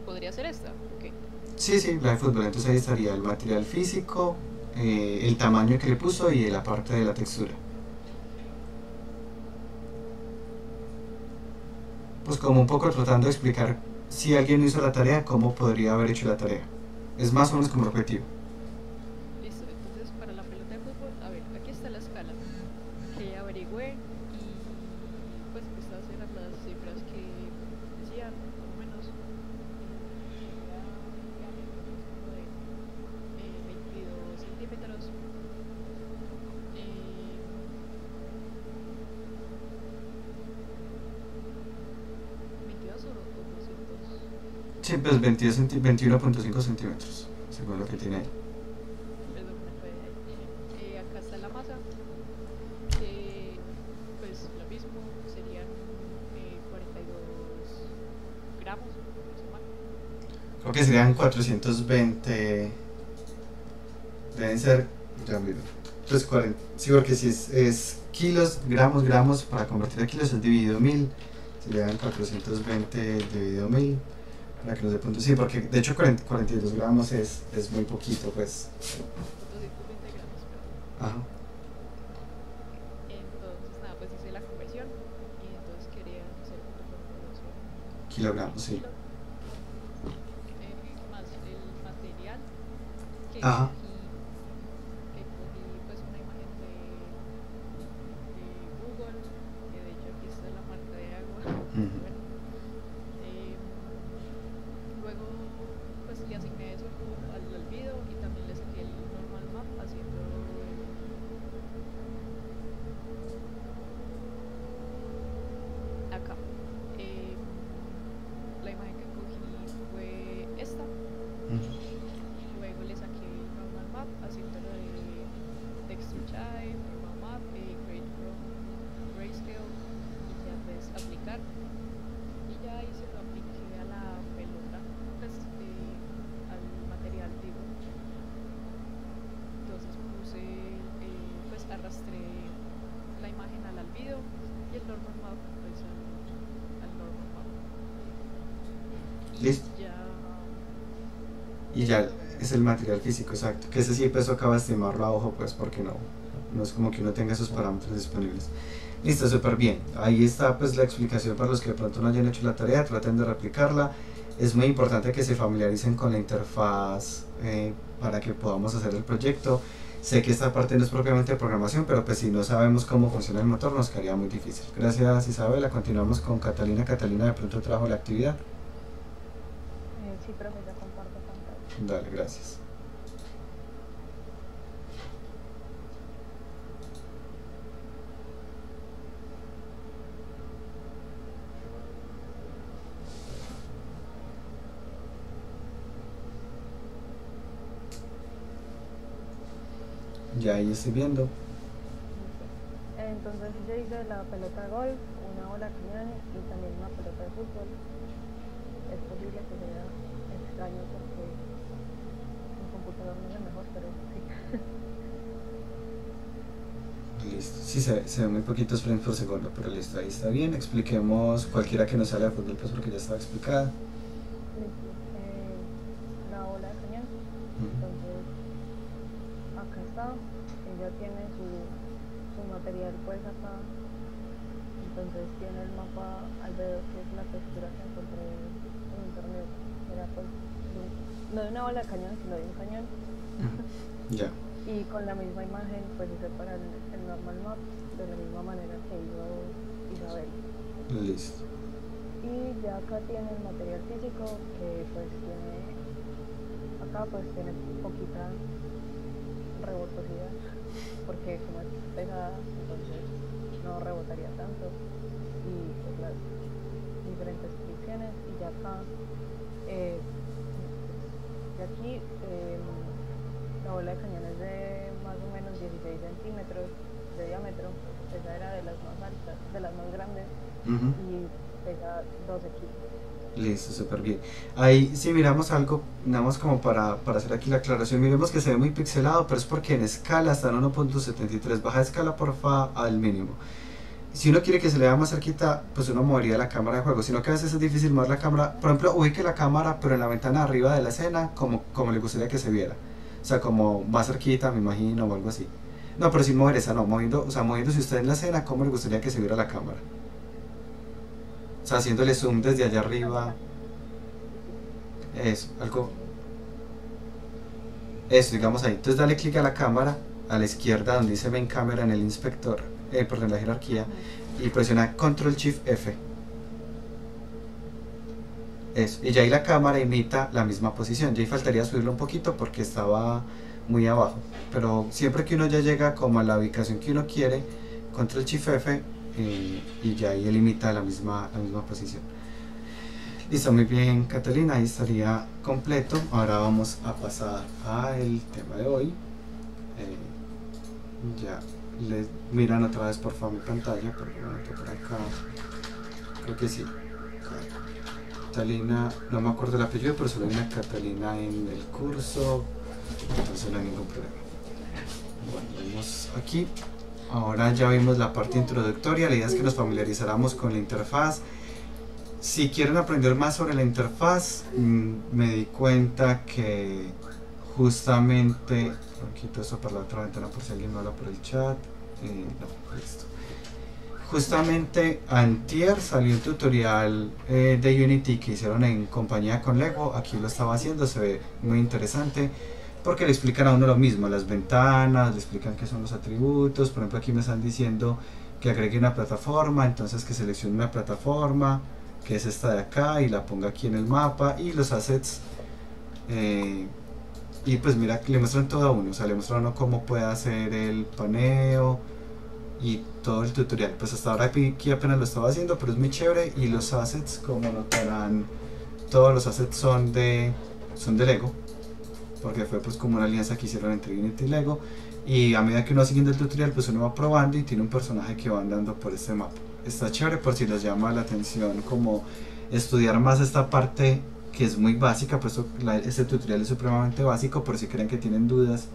B: podría ser esta, ok.
A: Sí, sí, la de fútbol, entonces ahí estaría el material físico, el tamaño que le puso y la parte de la textura. Pues como un poco tratando de explicar si alguien no hizo la tarea, cómo podría haber hecho la tarea. Es más o menos como objetivo.
B: Listo, entonces para la pelota de fútbol, a ver, aquí está la escala que averigüé y pues estas eran las cifras que decían, más o menos, de 22 centímetros. 22 o 200.
A: Sí, pues 21.5 centímetros, según lo que tiene ahí.
B: Perdón, me fue ahí. Acá está la masa, que pues lo mismo serían 42 gramos, no sé mal.
A: Creo que serían 420. Deben ser. Ya miro. Pues 40. Sí, porque si es kilos, gramos, para convertir a kilos es dividido 1000. Serían 420 dividido 1000. Para que nos dé punto. Sí, porque de hecho 42 gramos es muy poquito, pues.
B: 220 gramos, perdón.
A: Ajá.
B: Entonces, nada, pues hice la conversión y entonces quería hacer una conversión.
A: Kilogramos, sí.
B: Más el material que
A: Ajá.
B: cogí pues una imagen de Google, que de hecho aquí está la marca de agua.
A: Ujú.
B: Bueno, luego pues le asigné eso al video y también le saqué el normal map haciendo acá. La imagen que cogí fue esta.
A: Ujú.
B: Luego le saqué el normal map haciéndolo de texture type, normal map, create from grayscale y ya pues aplicar. Y ya ahí se lo apliqué a la pelota, pues al material vivo. Entonces puse, pues arrastré la imagen al albedo y el normal map pues al normal map. Y
A: Listo. Y ya es el material físico, exacto. Que ese sí, pues acaba de estimarlo a ojo, pues porque no es como que uno tenga esos parámetros disponibles. Listo, súper bien. Ahí está pues la explicación para los que de pronto no hayan hecho la tarea, traten de replicarla. Es muy importante que se familiaricen con la interfaz para que podamos hacer el proyecto. Sé que esta parte no es propiamente de programación, pero pues si no sabemos cómo funciona el motor nos quedaría muy difícil. Gracias, Isabela. Continuamos con Catalina. Catalina de pronto trajo la actividad.
G: Sí, profe, ya comparto pantalla.
A: Dale, gracias. Ya ahí estoy viendo.
G: Entonces yo hice la pelota de golf, una bola cañón y también una pelota de fútbol. Es posible que sea extraño porque mi computador no es el mejor, pero sí.
A: Listo. Sí, se ven muy poquitos frames por segundo, pero listo, ahí está bien. Expliquemos cualquiera que no sale de fútbol, pues porque ya estaba explicada.
G: Listo. La bola de cañón. Entonces, acá está. Ella tiene su material pues acá. Entonces tiene el mapa alrededor, que es la textura que encontré en internet. Era pues no de una bola de cañón, sino de un cañón.
A: Ya.
G: Y con la misma imagen pues hice para el normal map de la misma manera que hizo Isabel.
A: Listo.
G: Y ya acá tiene el material físico que pues tiene, acá pues tiene poquita rebotosidad porque como es pesada entonces no rebotaría tanto y pues la De aquí, la bola de cañón es de más o menos 16 centímetros de diámetro. Esa era de las más altas, de las más grandes, y pesa 12 kilos.
A: Listo, súper bien. Ahí si miramos algo, nada más como para hacer aquí la aclaración, miremos que se ve muy pixelado, pero es porque en escala está en 1.73, baja de escala porfa al mínimo. Si uno quiere que se le vea más cerquita, pues uno movería la cámara de juego, sino que a veces es difícil mover la cámara. Por ejemplo, ubique la cámara pero en la ventana arriba de la escena, como le gustaría que se viera, o sea, como más cerquita, me imagino, o algo así. No, pero sin mover esa, no, moviendo, o sea, moviéndose usted en la escena, como le gustaría que se viera la cámara. O sea, haciéndole zoom desde allá arriba. Eso, algo. Eso, digamos ahí. Entonces dale clic a la cámara, a la izquierda donde dice Main Camera en el inspector, perdón, en la jerarquía, y presiona Control Shift F. Eso, y ya ahí la cámara imita la misma posición. Ya ahí faltaría subirlo un poquito porque estaba muy abajo, pero siempre que uno ya llega como a la ubicación que uno quiere, Control Shift F, y ya ahí él imita la misma posición. Listo, muy bien Catalina, ahí estaría completo. Ahora vamos a pasar al tema de hoy. Ya les miran otra vez por favor mi pantalla, por acá, creo que sí. Catalina, no me acuerdo el apellido, pero solo hay una Catalina en el curso, entonces no hay ningún problema. Bueno, vamos aquí. Ahora ya vimos la parte introductoria, la idea es que nos familiarizáramos con la interfaz. Si quieren aprender más sobre la interfaz, me di cuenta que justamente, quito esto para la otra ventana por si alguien me habla por el chat, no, listo. Justamente antier salió un tutorial de Unity que hicieron en compañía con Lego. Aquí lo estaba haciendo, se ve muy interesante porque le explican a uno lo mismo, las ventanas, le explican qué son los atributos. Por ejemplo, aquí me están diciendo que agregue una plataforma, entonces que seleccione una plataforma, que es esta de acá, y la ponga aquí en el mapa, y los assets, y pues mira, le muestran todo a uno, o sea, le muestran a uno cómo puede hacer el paneo y todo el tutorial. Pues hasta ahora aquí apenas lo estaba haciendo, pero es muy chévere. Y los assets, como notarán, todos los assets son de Lego, porque fue pues como una alianza que hicieron entre Unity y Lego, y a medida que uno va siguiendo el tutorial, pues uno va probando y tiene un personaje que va andando por este mapa. Está chévere por si les llama la atención como estudiar más esta parte que es muy básica. Pues este tutorial es supremamente básico, por si creen que tienen dudas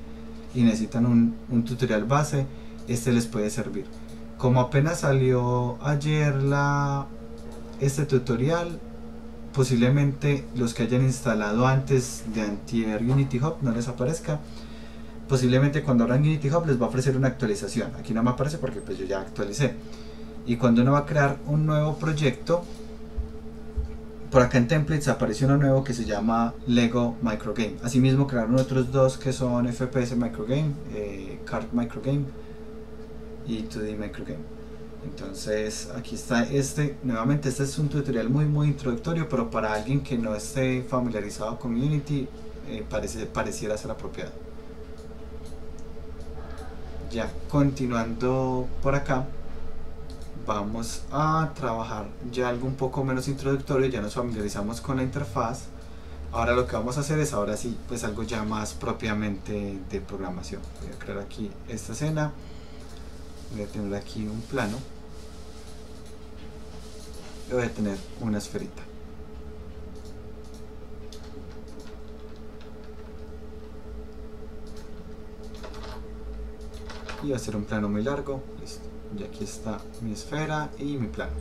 A: y necesitan un tutorial base, este les puede servir. Como apenas salió ayer este tutorial, posiblemente los que hayan instalado antes de antier Unity Hub no les aparezca. Posiblemente cuando abran Unity Hub les va a ofrecer una actualización. Aquí no me aparece porque pues yo ya actualicé. Y cuando uno va a crear un nuevo proyecto, por acá en templates aparece uno nuevo que se llama Lego Microgame. Asimismo crearon otros dos que son FPS Microgame, Kart Microgame y 2D Microgame. Entonces aquí está nuevamente este es un tutorial muy introductorio, pero para alguien que no esté familiarizado con Unity pareciera ser apropiado. Ya continuando por acá, vamos a trabajar ya algo un poco menos introductorio. Ya nos familiarizamos con la interfaz. Ahora lo que vamos a hacer es ahora sí pues algo ya más propiamente de programación. Voy a crear aquí esta escena, voy a tener aquí un plano y voy a tener una esferita. Y va a ser un plano muy largo. Listo. Y aquí está mi esfera y mi plano.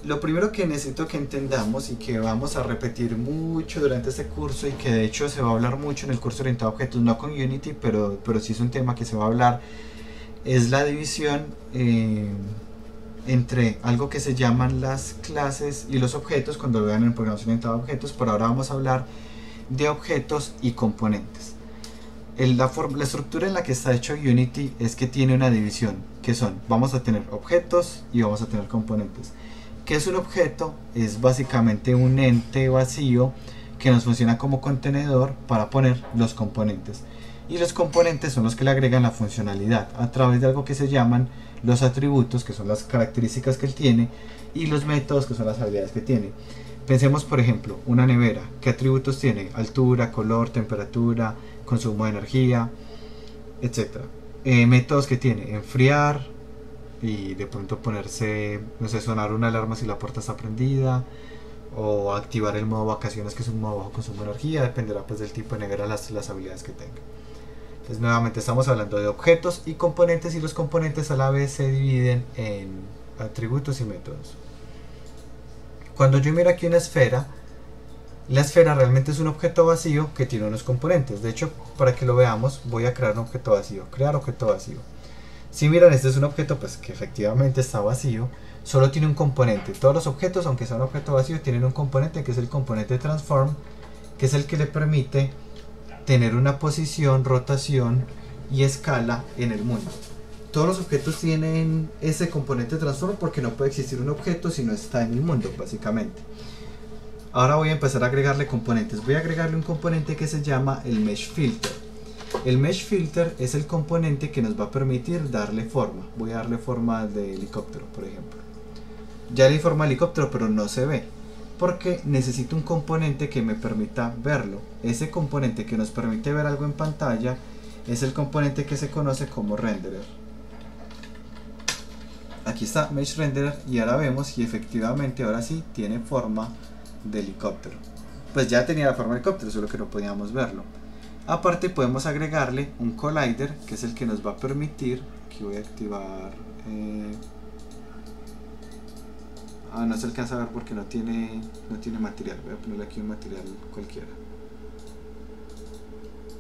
A: Lo primero que necesito que entendamos y que vamos a repetir mucho durante este curso, y que de hecho se va a hablar mucho en el curso orientado a objetos, no con Unity, pero sí es un tema que se va a hablar, es la división entre algo que se llaman las clases y los objetos cuando lo vean en programación orientada a objetos. Por ahora vamos a hablar de objetos y componentes. La estructura en la que está hecho Unity es que tiene una división, que son, vamos a tener objetos y vamos a tener componentes. ¿Qué es un objeto? Es básicamente un ente vacío que nos funciona como contenedor para poner los componentes. Y los componentes son los que le agregan la funcionalidad a través de algo que se llaman los atributos, que son las características que él tiene, y los métodos, que son las habilidades que tiene. Pensemos, por ejemplo, una nevera. ¿Qué atributos tiene? Altura, color, temperatura, consumo de energía, etc. Métodos que tiene: enfriar y de pronto ponerse, no sé, sonar una alarma si la puerta está prendida, o activar el modo vacaciones, que es un modo bajo consumo de energía. Dependerá pues del tipo de nevera, las habilidades que tenga. Entonces nuevamente estamos hablando de objetos y componentes, y los componentes a la vez se dividen en atributos y métodos. Cuando yo miro aquí una esfera, la esfera realmente es un objeto vacío que tiene unos componentes. De hecho, para que lo veamos, voy a crear un objeto vacío. Crear objeto vacío. Si miran, este es un objeto pues que efectivamente está vacío, solo tiene un componente. Todos los objetos, aunque sea un objeto vacío, tienen un componente, que es el componente transform, que es el que le permite tener una posición, rotación y escala en el mundo. Todos los objetos tienen ese componente transform porque no puede existir un objeto si no está en el mundo, básicamente. Ahora voy a empezar a agregarle componentes. Voy a agregarle un componente que se llama el Mesh Filter. El Mesh Filter es el componente que nos va a permitir darle forma. Voy a darle forma de helicóptero, por ejemplo. Ya le di forma de helicóptero, pero no se ve, porque necesito un componente que me permita verlo. Ese componente que nos permite ver algo en pantalla es el componente que se conoce como renderer. Aquí está Mesh Renderer, y ahora vemos si efectivamente ahora sí tiene forma de helicóptero. Pues ya tenía la forma de helicóptero, solo que no podíamos verlo. Aparte podemos agregarle un collider, que es el que nos va a permitir, aquí voy a activar, no se alcanza a ver porque no tiene material. Voy a ponerle aquí un material cualquiera.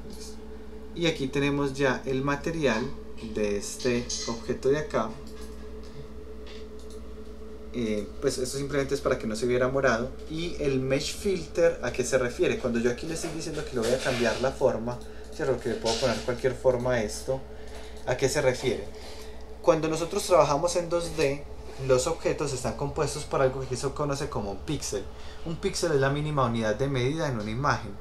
A: Listo. Y aquí tenemos ya el material de este objeto de acá. Pues esto simplemente es para que no se viera morado. Y el Mesh Filter, ¿a qué se refiere? Cuando yo aquí le estoy diciendo que le voy a cambiar la forma, ¿cierto? Que le puedo poner cualquier forma a esto, ¿a qué se refiere? Cuando nosotros trabajamos en 2D, los objetos están compuestos por algo que se conoce como un píxel. Un píxel es la mínima unidad de medida en una imagen.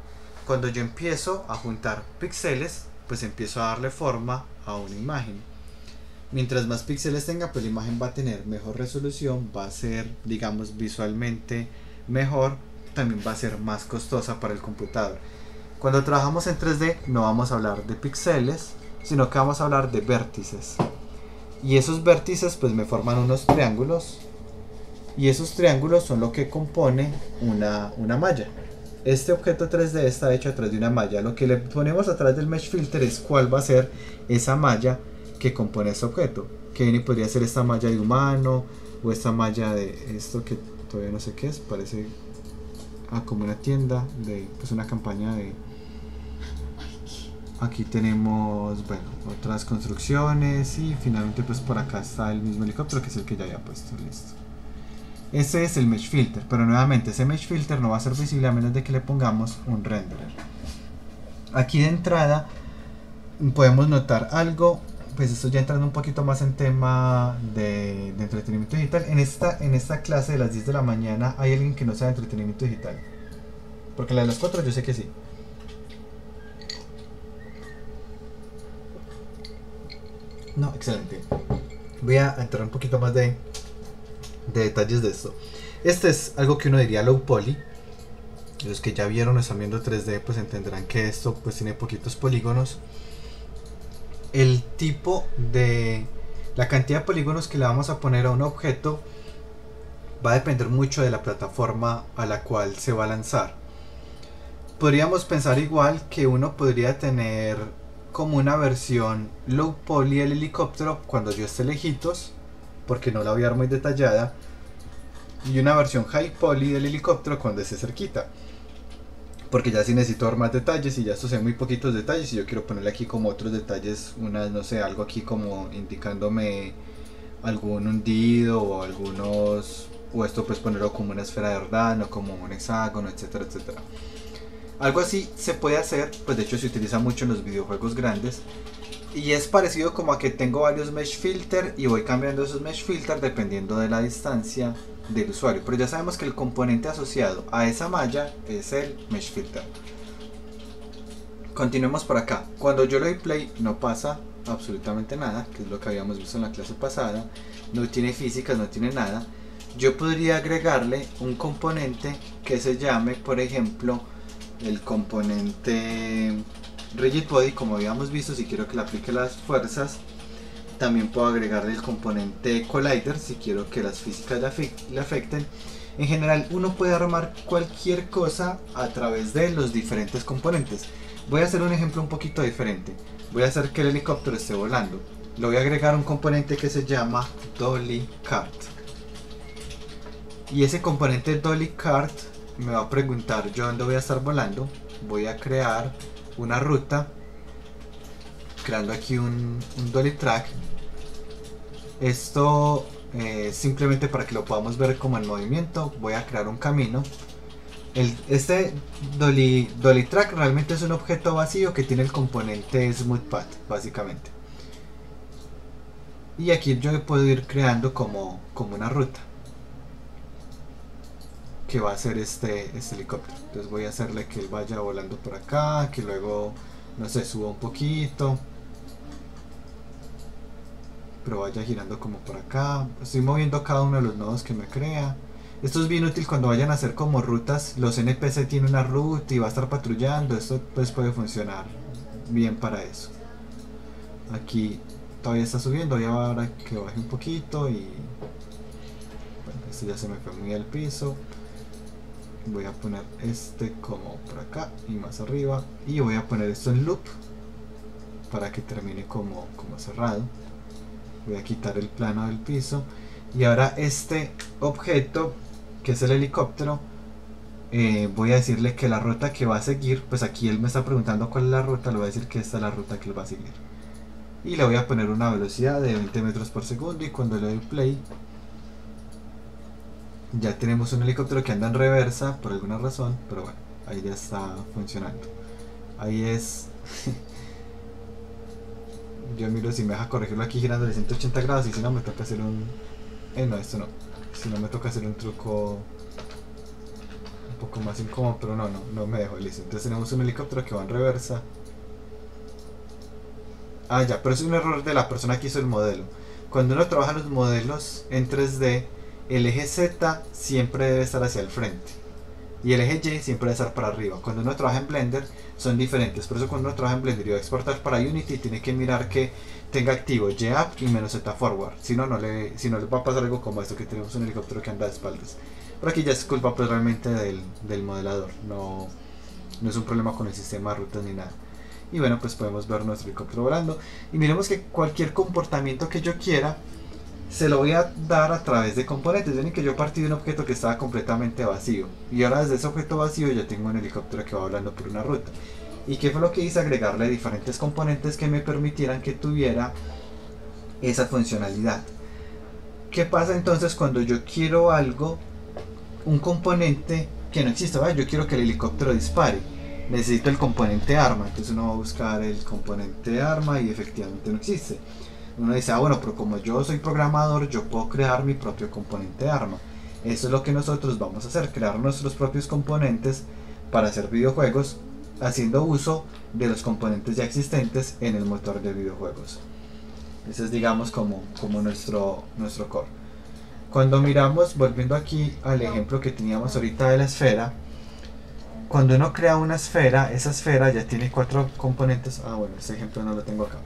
A: Cuando yo empiezo a juntar píxeles, pues empiezo a darle forma a una imagen. Mientras más píxeles tenga, pues la imagen va a tener mejor resolución, va a ser, digamos, visualmente mejor, también va a ser más costosa para el computador. Cuando trabajamos en 3D no vamos a hablar de píxeles, sino que vamos a hablar de vértices. Y esos vértices pues me forman unos triángulos, y esos triángulos son lo que compone una malla. Este objeto 3D está hecho a través de una malla. Lo que le ponemos a través del Mesh Filter es cuál va a ser esa malla que compone ese objeto, que bien podría ser esta malla de humano, o esta malla de esto que todavía no sé qué es, parece como una tienda de, pues una campaña de. Aquí tenemos, bueno, otras construcciones, y finalmente pues por acá está el mismo helicóptero, que es el que ya había puesto. Listo. Ese es el Mesh Filter, pero nuevamente ese Mesh Filter no va a ser visible a menos de que le pongamos un renderer. Aquí de entrada podemos notar algo. Pues esto ya entrando un poquito más en tema de entretenimiento digital. En esta clase de las 10 de la mañana hay alguien que no sabe entretenimiento digital, porque la de las 4 yo sé que sí. No, excelente. Voy a entrar un poquito más de detalles de esto. Este es algo que uno diría low poly. Los que ya vieron o están viendo 3D pues entenderán que esto pues tiene poquitos polígonos. El tipo de la cantidad de polígonos que le vamos a poner a un objeto va a depender mucho de la plataforma a la cual se va a lanzar. Podríamos pensar igual que uno podría tener como una versión low poly del helicóptero cuando yo esté lejitos, porque no la voy a dar muy detallada, y una versión high poly del helicóptero cuando esté cerquita, porque ya sí necesito dar más detalles, y ya estos son muy poquitos detalles, y yo quiero ponerle aquí como otros detalles, no sé, algo aquí como indicándome algún hundido o algunos, o esto pues ponerlo como una esfera de verdad, o como un hexágono, etcétera, etcétera. Algo así se puede hacer, pues de hecho se utiliza mucho en los videojuegos grandes, y es parecido como a que tengo varios Mesh Filter y voy cambiando esos Mesh Filter dependiendo de la distancia del usuario, pero ya sabemos que el componente asociado a esa malla es el Mesh Filter. Continuemos por acá. Cuando yo le doy play no pasa absolutamente nada, que es lo que habíamos visto en la clase pasada. No tiene físicas, no tiene nada. yo podría agregarle un componente que se llame, por ejemplo, el componente Rigid Body, como habíamos visto. Si quiero que le aplique las fuerzas, también puedo agregarle el componente Collider si quiero que las físicas le afecten. En general, uno puede armar cualquier cosa a través de los diferentes componentes. Voy a hacer un ejemplo un poquito diferente. Voy a hacer que el helicóptero esté volando. Le voy a agregar un componente que se llama Dolly Cart. Y ese componente Dolly Cart me va a preguntar yo dónde voy a estar volando. Voy a crear una ruta, creando aquí un Dolly Track. Esto simplemente para que lo podamos ver como en movimiento. Voy a crear un camino. Este Dolly Track realmente es un objeto vacío que tiene el componente Smooth Path, básicamente. Y aquí yo puedo ir creando como una ruta que va a ser este helicóptero. Entonces voy a hacerle que él vaya volando por acá, que luego, no sé, suba un poquito, pero vaya girando como por acá. Estoy moviendo cada uno de los nodos que me crea. Esto es bien útil cuando vayan a hacer como rutas. Los NPC tienen una ruta y va a estar patrullando. Esto pues puede funcionar bien para eso. Aquí todavía está subiendo. Voy a ahora que baje un poquito y... bueno, este ya se me fue muy al piso. Voy a poner este como por acá y más arriba. Y voy a poner esto en loop para que termine como cerrado. Voy a quitar el plano del piso. Y ahora este objeto, que es el helicóptero, voy a decirle que la ruta que va a seguir, pues aquí él me está preguntando cuál es la ruta, le voy a decir que esta es la ruta que él va a seguir. Y le voy a poner una velocidad de 20 metros por segundo y cuando le doy play, ya tenemos un helicóptero que anda en reversa por alguna razón, pero bueno, ahí ya está funcionando. Ahí es... yo miro si me deja corregirlo aquí girando de 180 grados y si no me toca hacer un... no, esto no. Si no me toca hacer un truco un poco más incómodo, pero no me dejo, listo. Entonces tenemos un helicóptero que va en reversa. Ah, ya, pero es un error de la persona que hizo el modelo. Cuando uno trabaja los modelos en 3D, el eje Z siempre debe estar hacia el frente y el eje Y siempre debe estar para arriba. Cuando uno trabaja en Blender son diferentes, por eso cuando uno trabaja en Blender y va a exportar para Unity tiene que mirar que tenga activo Y up y -Z forward, si no le va a pasar algo como esto, que tenemos un helicóptero que anda de espaldas. Pero aquí ya es culpa pues realmente del modelador, no es un problema con el sistema de rutas ni nada. Y bueno, pues podemos ver nuestro helicóptero volando y miremos que cualquier comportamiento que yo quiera se lo voy a dar a través de componentes. Ven que yo partí de un objeto que estaba completamente vacío y ahora desde ese objeto vacío ya tengo un helicóptero que va volando por una ruta. ¿Y qué fue lo que hice? Agregarle diferentes componentes que me permitieran que tuviera esa funcionalidad. ¿Qué pasa entonces cuando yo quiero algo, un componente que no existe? ¿Vale? Yo quiero que el helicóptero dispare, necesito el componente arma, entonces uno va a buscar el componente arma y efectivamente no existe. Uno dice, ah bueno, pero como yo soy programador, yo puedo crear mi propio componente arma. Eso es lo que nosotros vamos a hacer, crear nuestros propios componentes para hacer videojuegos, haciendo uso de los componentes ya existentes en el motor de videojuegos. Ese es, digamos, como nuestro core. Cuando miramos, volviendo aquí al ejemplo que teníamos ahorita de la esfera, cuando uno crea una esfera, esa esfera ya tiene 4 componentes. Ah bueno, este ejemplo no lo tengo acá.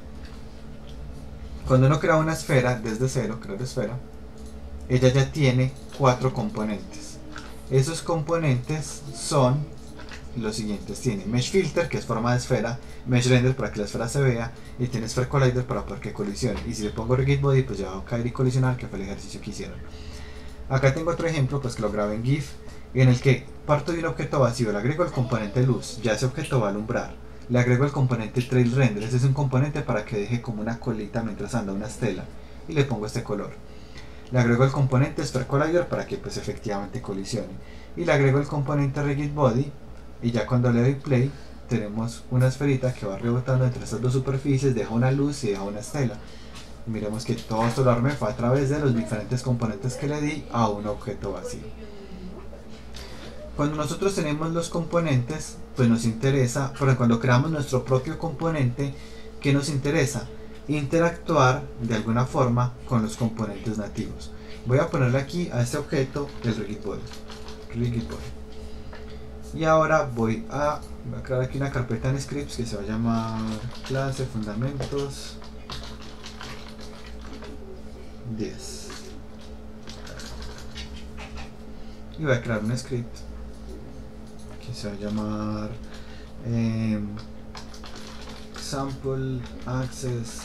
A: Cuando uno crea una esfera desde cero, crear esfera, ella ya tiene 4 componentes. Esos componentes son los siguientes: tiene Mesh Filter, que es forma de esfera, Mesh Render para que la esfera se vea, y tiene Sphere Collider para que colisione. Y si le pongo Rigid Body, pues ya va a caer y colisionar, que fue el ejercicio que hicieron. Acá tengo otro ejemplo, pues que lo grabé en GIF, en el que parto de un objeto vacío, le agrego el componente luz, ya ese objeto va a alumbrar. Le agrego el componente Trail Render, este es un componente para que deje como una colita mientras anda una estela, y le pongo este color. Le agrego el componente Sphere Collider para que pues efectivamente colisione, y le agrego el componente Rigid Body, y ya cuando le doy play tenemos una esferita que va rebotando entre estas dos superficies, deja una luz y deja una estela. Miremos que todo esto lo armé fue a través de los diferentes componentes que le di a un objeto vacío. Cuando nosotros tenemos los componentes, pues nos interesa, pero cuando creamos nuestro propio componente, ¿qué nos interesa? Interactuar de alguna forma con los componentes nativos. Voy a ponerle aquí a este objeto el rigid body. Y ahora voy a crear aquí una carpeta en scripts que se va a llamar clase fundamentos 10. Y voy a crear un script que se va a llamar example access.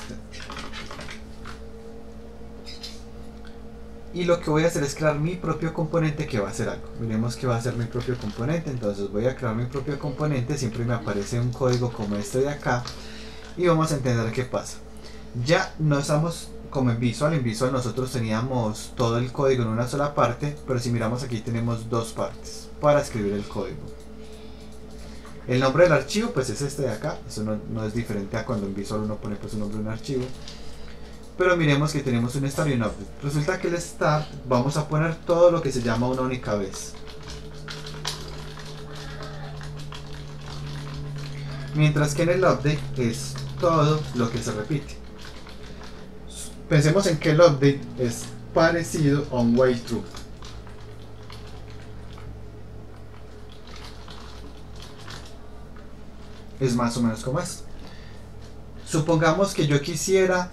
A: Y lo que voy a hacer es crear mi propio componente que va a hacer algo. Miremos que va a ser mi propio componente. Entonces voy a crear mi propio componente. Siempre me aparece un código como este de acá. Y vamos a entender qué pasa. Ya no estamos como en Visual. En Visual nosotros teníamos todo el código en una sola parte. Pero si miramos aquí tenemos dos partes para escribir el código. El nombre del archivo pues es este de acá. Eso no es diferente a cuando en Visual uno pone pues un nombre de un archivo. Pero miremos que tenemos un start y un update. Resulta que el start vamos a poner todo lo que se llama una única vez. Mientras que en el update es todo lo que se repite. Pensemos en que el update es parecido a un while true. Es más o menos como es. Supongamos que yo quisiera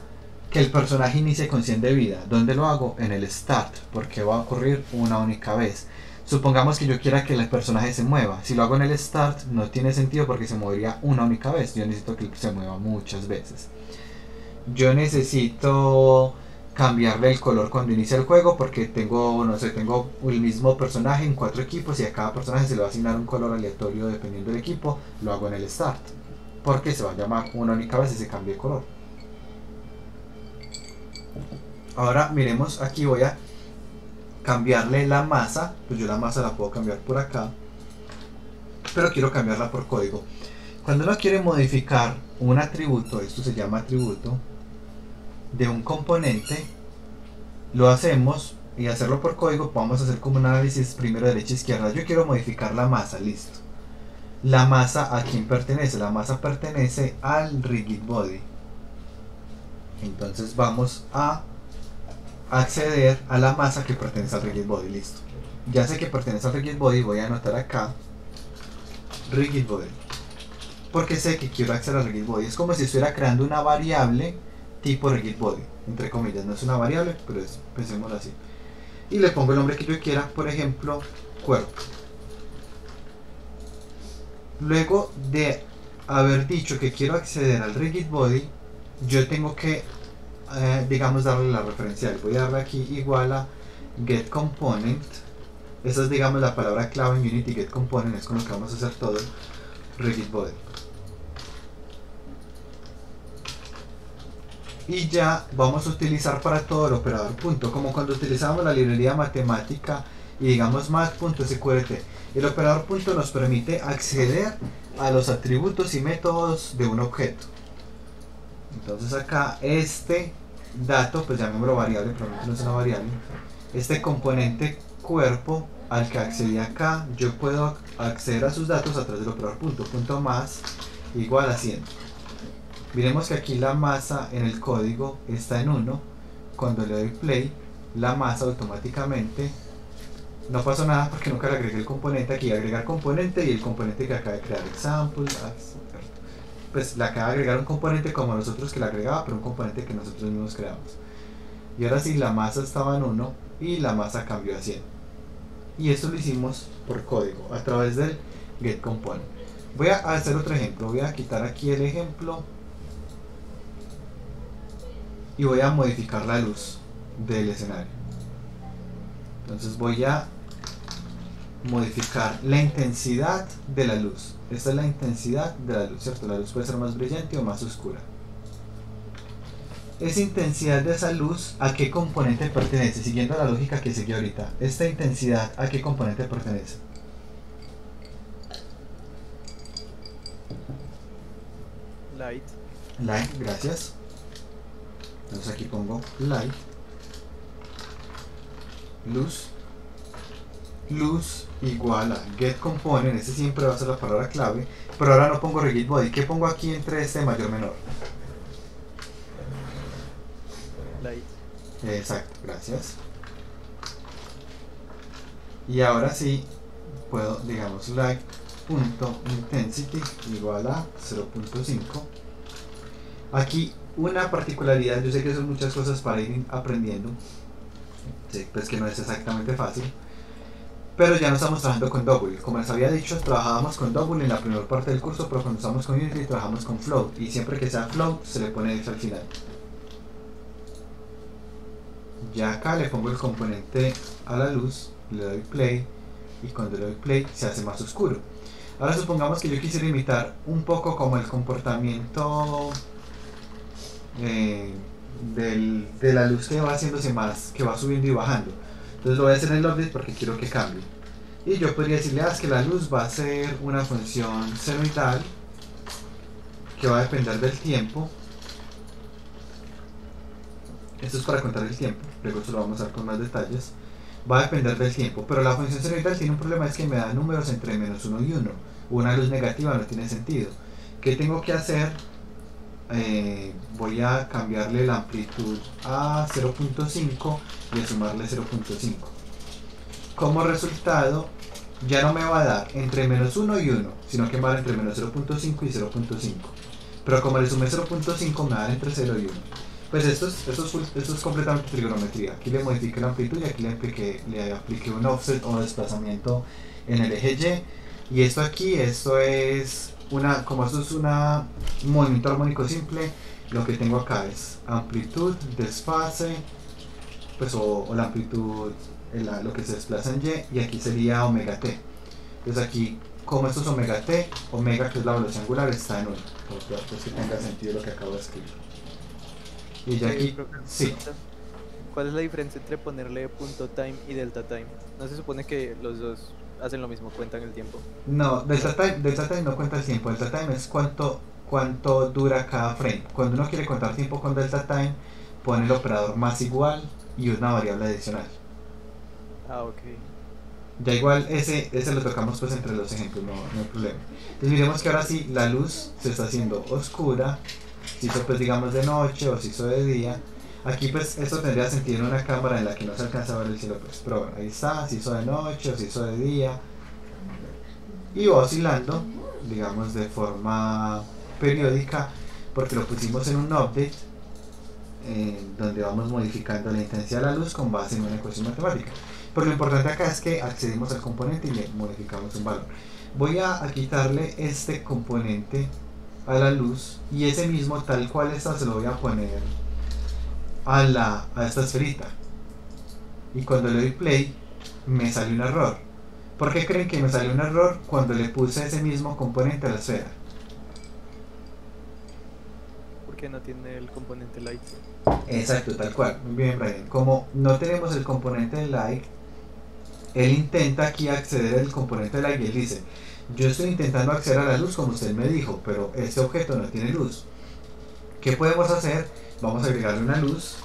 A: que el personaje inicie con 100 de vida. ¿Dónde lo hago? En el start, porque va a ocurrir una única vez. Supongamos que yo quiera que el personaje se mueva. Si lo hago en el start no tiene sentido porque se movería una única vez. Yo necesito que se mueva muchas veces. Yo necesito cambiarle el color cuando inicia el juego porque tengo, no sé, tengo el mismo personaje en 4 equipos y a cada personaje se le va a asignar un color aleatorio dependiendo del equipo. Lo hago en el start porque se va a llamar una única vez y se cambia el color. Ahora miremos, aquí voy a cambiarle la masa. Pues yo la masa la puedo cambiar por acá, pero quiero cambiarla por código. Cuando uno quiere modificar un atributo, esto se llama atributo de un componente, lo hacemos y hacerlo por código. Vamos a hacer como un análisis primero derecha izquierda. Yo quiero modificar la masa, listo. La masa ¿a quién pertenece? La masa pertenece al rigid body. Entonces vamos a acceder a la masa que pertenece al rigid body, listo. Ya sé que pertenece al rigid body, voy a anotar acá rigid body, porque sé que quiero acceder al rigid body. Es como si estuviera creando una variable tipo rigid body, entre comillas, no es una variable, pero es, pensémoslo así. Y le pongo el nombre que yo quiera, por ejemplo, cuerpo. Luego de haber dicho que quiero acceder al rigid body, yo tengo que digamos darle la referencial. Voy a darle aquí igual a get component. Esa es digamos la palabra clave en Unity. Get component es con lo que vamos a hacer todo rigid body. Y ya vamos a utilizar para todo el operador punto, como cuando utilizamos la librería matemática y digamos math.sqrt. El operador punto nos permite acceder a los atributos y métodos de un objeto. Entonces acá este dato, pues llamémoslo variable, probablemente no es una variable. Este componente cuerpo al que accedí acá, yo puedo acceder a sus datos a través del operador punto. Punto más igual a 100. Miremos que aquí la masa en el código está en 1. Cuando le doy play, la masa automáticamente no pasó nada porque nunca le agregué el componente. Aquí agregar componente y el componente que acaba de crear example. Pues le acaba de agregar un componente como nosotros que le agregaba, pero un componente que nosotros mismos creamos. Y ahora sí, la masa estaba en 1 y la masa cambió a 100. Y esto lo hicimos por código a través del get component. Voy a hacer otro ejemplo. Voy a quitar aquí el ejemplo y voy a modificar la luz del escenario. Entonces voy a modificar la intensidad de la luz. Esta es la intensidad de la luz, ¿cierto? La luz puede ser más brillante o más oscura. Esa intensidad de esa luz, ¿a qué componente pertenece? Siguiendo la lógica que seguí ahorita, esta intensidad, ¿a qué componente pertenece?
C: Light.
A: Light, gracias. Entonces aquí pongo light. Luz. Luz igual a get component, ese siempre va a ser la palabra clave, pero ahora no pongo rigid body. ¿Qué pongo aquí entre este mayor menor?
C: Light.
A: Exacto, gracias. Y ahora sí puedo, digamos, light.intensity igual a 0.5. Aquí una particularidad, yo sé que son muchas cosas para ir aprendiendo, sé pues que no es exactamente fácil, pero ya no estamos trabajando con Double. Como les había dicho, trabajábamos con Double en la primera parte del curso, pero cuando estamos con Unity trabajamos con Float, y siempre que sea Float se le pone eso al final. Ya acá le pongo el componente a la luz, le doy play, y cuando le doy play se hace más oscuro. Ahora supongamos que yo quisiera imitar un poco como el comportamiento de la luz que va haciéndose más, que va subiendo y bajando. Entonces lo voy a hacer en el update porque quiero que cambie. Y yo podría decirle que la luz va a ser una función senoidal que va a depender del tiempo. Esto es para contar el tiempo, luego se lo vamos a ver con más detalles. Va a depender del tiempo, pero la función senoidal tiene un problema, es que me da números entre menos 1 y 1. Una luz negativa no tiene sentido. ¿Qué tengo que hacer? Voy a cambiarle la amplitud a 0.5 y a sumarle 0.5. Como resultado, ya no me va a dar entre menos 1 y 1, sino que me va a dar entre menos 0.5 y 0.5. Pero como le sumé 0.5, me va a dar entre 0 y 1. Pues esto es completamente trigonometría. Aquí le modifiqué la amplitud y aquí le apliqué un offset o desplazamiento en el eje Y. Y esto aquí, como esto es un movimiento armónico simple, lo que tengo acá es amplitud, desfase, pues o la amplitud, lo que se desplaza en Y, y aquí sería omega t. Entonces aquí, como esto es omega t, omega que es la velocidad angular está en 1, pues que tenga sentido lo que acabo de escribir. Y ya aquí, sí.
C: ¿Cuál es la diferencia entre ponerle punto time y delta time? ¿No se supone que los dos hacen lo mismo, cuentan el tiempo?
A: No, delta time no cuenta el tiempo. Delta time es cuánto dura cada frame. Cuando uno quiere contar tiempo con delta time, pone el operador más igual y una variable adicional.
C: Ah, ok.
A: Ya igual ese lo tocamos pues entre los ejemplos, no hay problema. Entonces miremos que ahora sí la luz se está haciendo oscura. Si hizo pues digamos de noche o si hizo de día. Aquí pues esto tendría sentido en una cámara en la que no se alcanza a ver el cielo, pues, pero bueno, ahí está, si hizo de noche o si hizo de día. Y va oscilando, digamos de forma periódica, porque lo pusimos en un update donde vamos modificando la intensidad de la luz con base en una ecuación matemática. Pero lo importante acá es que accedimos al componente y le modificamos un valor. Voy a quitarle este componente a la luz y ese mismo tal cual está se lo voy a poner a esta esferita, y cuando le doy play me sale un error. ¿Por qué creen que me salió un error cuando le puse ese mismo componente a la esfera?
C: Porque no tiene el componente light.
A: Exacto, tal cual. Muy bien, Brian. Como no tenemos el componente de light, él intenta aquí acceder al componente de light y él dice: yo estoy intentando acceder a la luz como usted me dijo, pero este objeto no tiene luz. ¿Qué podemos hacer? Vamos a agregarle una luz,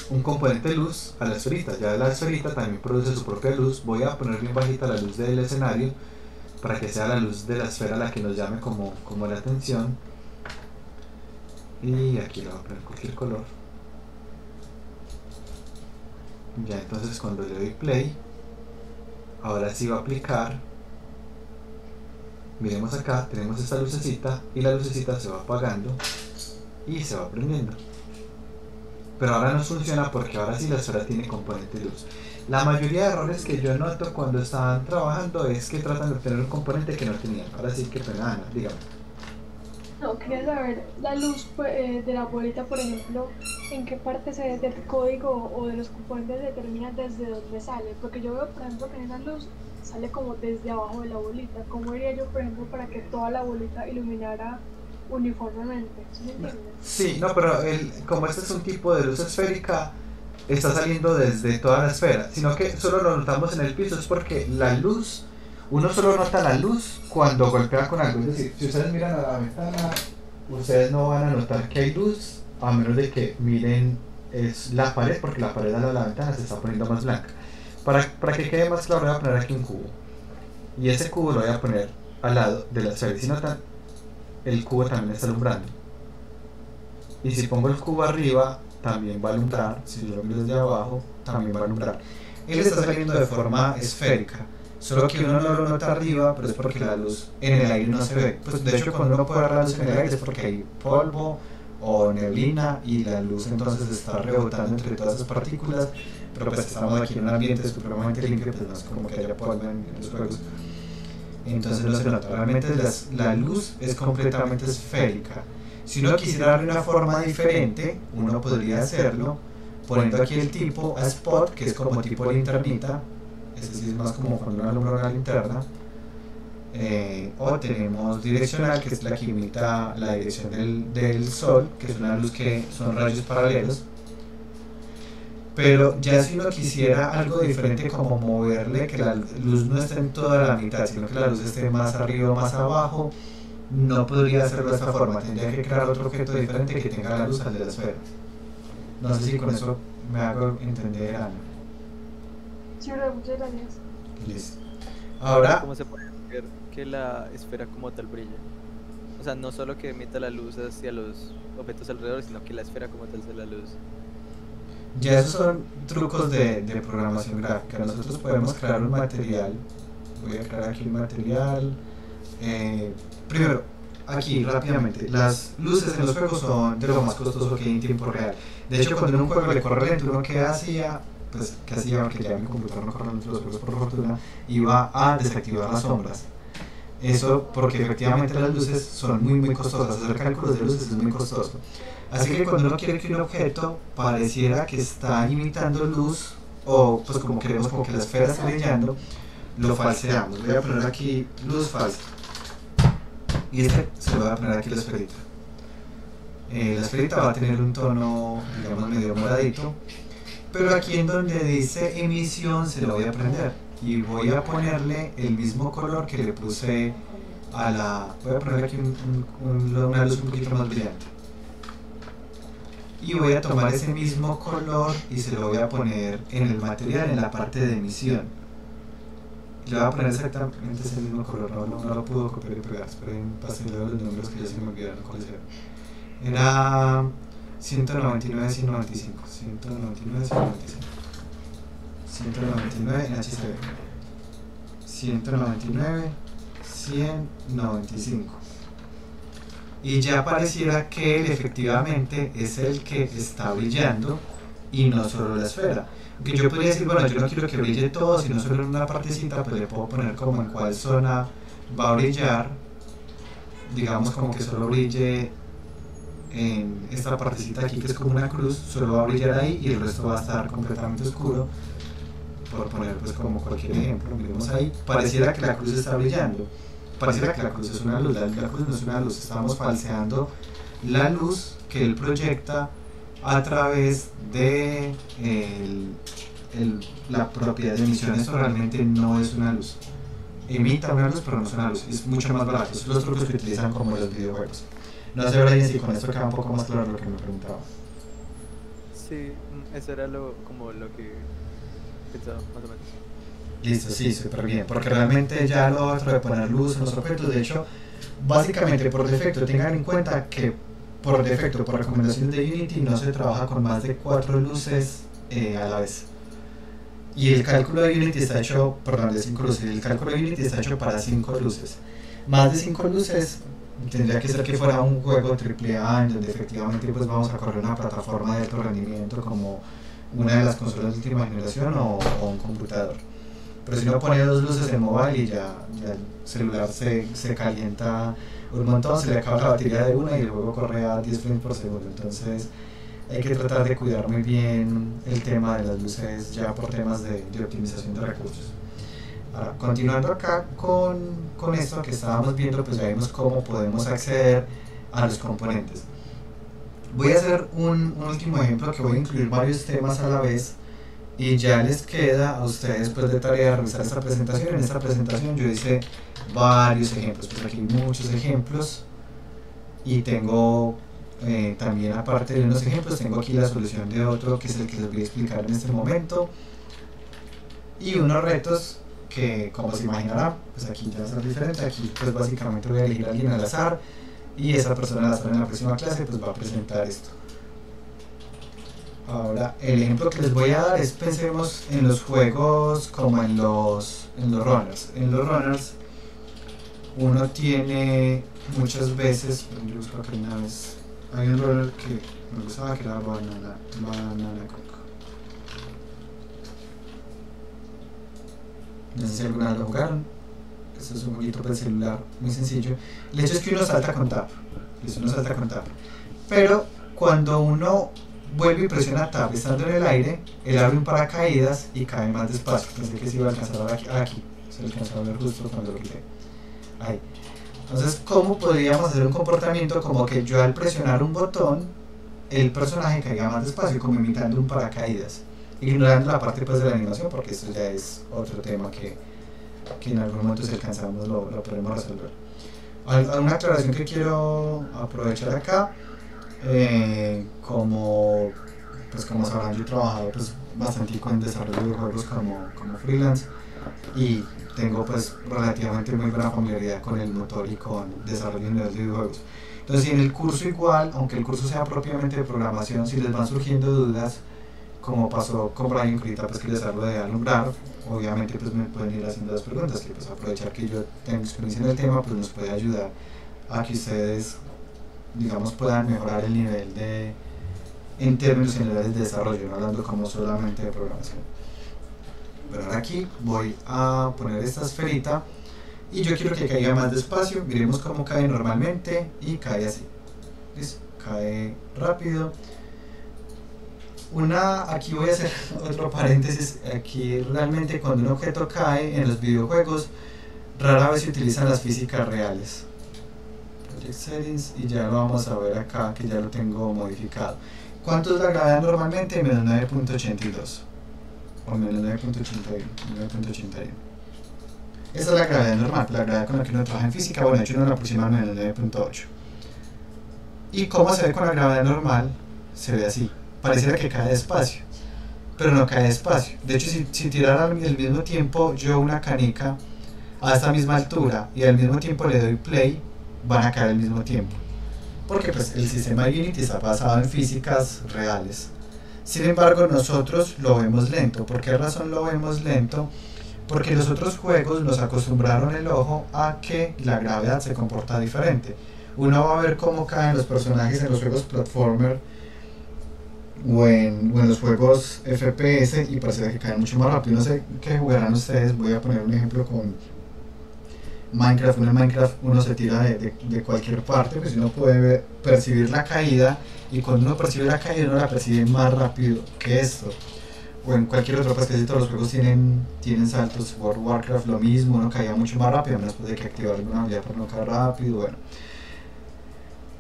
A: un componente de luz a la esferita. Ya la esferita también produce su propia luz. Voy a poner bien bajita la luz del escenario para que sea la luz de la esfera la que nos llame como la atención. Y aquí le voy a poner cualquier color. Ya entonces cuando le doy play, ahora sí va a aplicar. Miremos acá, tenemos esta lucecita y la lucecita se va apagando y se va prendiendo. Pero ahora no funciona porque ahora sí la esfera tiene componente de luz. La mayoría de errores que yo noto cuando están trabajando es que tratan de obtener un componente que no tenían. Ahora sí que pena, Ana, dígame.
H: No, quería saber la luz de la bolita, por ejemplo, en qué parte del código o de los componentes determina desde dónde sale. Porque yo veo, por ejemplo, que esa luz sale como desde abajo de la bolita. ¿Cómo haría yo, por ejemplo, para que toda la bolita iluminara uniformemente? ¿Sí me entiendes?
A: Sí, no, pero como este es un tipo de luz esférica, está saliendo desde toda la esfera, sino que solo lo notamos en el piso. Es porque la luz, uno solo nota la luz cuando golpea con algo. Es decir, si ustedes miran a la ventana, ustedes no van a notar que hay luz, a menos de que miren es la pared, porque la pared a la ventana se está poniendo más blanca. Para que quede más claro, voy a poner aquí un cubo, y ese cubo lo voy a poner al lado de la esfera. Y si notan, el cubo también está alumbrando. Y si pongo el cubo arriba, también va a alumbrar. Si yo lo miro desde abajo, también va a alumbrar. él está saliendo de forma esférica, solo que uno no lo nota arriba, pero es porque la luz en el aire no se ve. Pues de hecho cuando uno puede ver la luz en el aire es porque hay polvo o neblina y la luz entonces está rebotando entre todas esas partículas, pero pues estamos aquí en un ambiente supremamente limpio, pues no es como que haya polvo en los juegos, entonces no se nota. Realmente la luz es completamente esférica. Si uno quisiera darle una forma diferente, uno podría hacerlo poniendo aquí el tipo a spot, que es como tipo linternita, ese sí es más como cuando uno alumbra una linterna, o tenemos direccional, que es la que imita la dirección del sol, que es una luz que son rayos paralelos. Pero ya si uno quisiera algo diferente, como moverle, que la luz no esté en toda la mitad, sino que la luz esté más arriba o más abajo, no podría hacerlo de esta forma, tendría que crear otro objeto diferente que tenga la luz al de la esfera. No sé si con eso me hago entender, Ana.
H: Sí, bro, muchas gracias.
A: Listo. Ahora,
C: ¿cómo se puede ver que la esfera como tal brilla? O sea, no solo que emita la luz hacia los objetos alrededor, sino que la esfera como tal sea la luz.
A: ya esos son trucos de programación gráfica. Nosotros podemos crear un material. Voy a crear aquí un material. Primero, aquí rápidamente, las luces en los juegos son de lo más costoso que hay en tiempo real. De hecho, cuando en un juego le corre lento, uno que hacía, pues que hacía, porque ya mi computador no corre lento los juegos por fortuna, iba a desactivar las sombras. Eso porque efectivamente las luces son muy costosas, hacer cálculos de luces es muy costoso. Así que cuando uno quiere que un objeto pareciera que está imitando luz, o pues como queremos como que la esfera está brillando, lo falseamos. Voy a poner aquí luz falsa. Y este se lo voy a poner aquí la esferita. La esferita va a tener un tono, digamos, medio moradito. Pero aquí en donde dice emisión se lo voy a prender. Y voy a ponerle el mismo color que le puse a la... Voy a ponerle aquí una luz un poquito más brillante. Y voy a tomar ese mismo color y se lo voy a poner en el material, en la parte de emisión. Y le voy a poner exactamente ese mismo color, no lo puedo copiar y pegar. Esperen, pásenle los números que ya se me olvidaron cuáles eran. Era 199, 195. 199, 195. 199 en HCB. 199, 195. Y ya pareciera que él efectivamente es el que está brillando y no solo la esfera. Aunque yo podría decir, bueno, yo no quiero que brille todo, sino solo en una partecita, pues le puedo poner como en cuál zona va a brillar. Digamos como que solo brille en esta partecita aquí que es como una cruz, solo va a brillar ahí y el resto va a estar completamente oscuro. Por poner pues como cualquier ejemplo, miremos ahí, pareciera que la cruz está brillando, pareciera que la cruz es una luz, la cruz no es una luz, estamos falseando la luz que él proyecta a través de la propiedad de emisión. Esto realmente no es una luz, imita una luz pero no es una luz, es mucho más barato, son los trucos que utilizan como los videojuegos. No sé, Brian, si con esto queda un poco más claro lo que me preguntaba.
C: Sí, eso era como lo que pensaba, más o menos.
A: Listo, sí, súper bien, porque realmente ya lo otro de poner luz en los objetos, de hecho, básicamente por defecto, tengan en cuenta que por defecto, por recomendación de Unity, no se trabaja con más de 4 luces a la vez. Y el cálculo de Unity está hecho, perdón, de 5 luces, el cálculo de Unity está hecho para 5 luces. Más de 5 luces tendría que ser que fuera un juego AAA en donde efectivamente pues vamos a correr una plataforma de alto rendimiento como una de las consolas de última generación o un computador. Pero si uno pone 2 luces en mobile y ya el celular se calienta un montón, se le acaba la batería de una y el juego corre a 10 frames por segundo. Entonces hay que tratar de cuidar muy bien el tema de las luces ya por temas de optimización de recursos. Ahora, continuando acá con esto que estábamos viendo, pues ya vimos cómo podemos acceder a los componentes. Voy a hacer un último ejemplo que voy a incluir varios temas a la vez y ya les queda a ustedes pues de tarea revisar esta presentación. En esta presentación yo hice varios ejemplos, pues aquí hay muchos ejemplos y tengo también, aparte de unos ejemplos, tengo aquí la solución de otro que es el que les voy a explicar en este momento y unos retos que, como se imaginarán, pues aquí ya va a ser diferente. Aquí pues básicamente voy a elegir a alguien al azar y esa persona al azar en la próxima clase pues va a presentar esto. Ahora, el ejemplo que les voy a dar es, pensemos en los juegos como en los runners. En los runners, uno tiene muchas veces, yo busco acá una vez, hay un runner que me gustaba que era Banana Cook. No sé si alguna vez lo jugaron. Esto es un jueguito para el celular muy sencillo. El hecho es que uno salta con tap. Pero cuando uno vuelve y presiona tap estando en el aire, él abre un paracaídas y cae más despacio. Pensé que se iba a alcanzar a ver aquí. Se alcanzó a ver justo cuando lo quité. Ahí. Entonces, ¿cómo podríamos hacer un comportamiento como que yo al presionar un botón, el personaje caiga más despacio, como imitando un paracaídas? Ignorando la parte pues, de la animación, porque esto ya es otro tema que en algún momento si alcanzamos lo podemos resolver. Una aclaración que quiero aprovechar acá, como sabrán, yo he trabajado pues, bastante en desarrollo de juegos como freelance y tengo pues relativamente muy buena familiaridad con el motor y con desarrollo de videojuegos. Entonces, en el curso igual, aunque el curso sea propiamente de programación, si les van surgiendo dudas, como pasó con Brian ahorita, pues que les hablo de alumbrar, obviamente pues me pueden ir haciendo las preguntas, que pues aprovechar que yo tengo experiencia en el tema, pues nos puede ayudar a que ustedes, digamos, puedan mejorar el nivel en términos generales de desarrollo, no hablando como solamente de programación. Pero ahora aquí voy a poner esta esferita y yo quiero que caiga más despacio. Miremos cómo cae normalmente y cae así. ¿Listo? Cae rápido. Aquí voy a hacer otro paréntesis. Aquí realmente cuando un objeto cae en los videojuegos, rara vez se utilizan las físicas reales. Project Settings, y ya lo vamos a ver acá que ya lo tengo modificado. ¿Cuánto es la gravedad normalmente? Menos 9.82 o menos 9.81. Esa es la gravedad normal, la gravedad con la que uno trabaja en física. Bueno, de hecho uno la aproxima a menos 9.8. ¿Y cómo se ve con la gravedad normal? Se ve así. Pareciera que cae despacio, pero no cae despacio. De hecho, si tirara al mismo tiempo yo una canica a esta misma altura y al mismo tiempo le doy play, van a caer al mismo tiempo. Porque pues el sistema de Unity está basado en físicas reales. Sin embargo, nosotros lo vemos lento. ¿Por qué razón lo vemos lento? Porque los otros juegos nos acostumbraron el ojo a que la gravedad se comporta diferente. Uno va a ver cómo caen los personajes en los juegos platformer o en los juegos FPS y parece que caen mucho más rápido. No sé qué jugarán ustedes. Voy a poner un ejemplo con Minecraft. En Minecraft uno se tira de cualquier parte, pues uno puede percibir la caída, y cuando uno percibe la caída uno la percibe más rápido que esto. O en cualquier otro, pues casi todos los juegos tienen saltos. World of Warcraft lo mismo, uno caía mucho más rápido, menos de que activar alguna habilidad para no caer rápido. Bueno,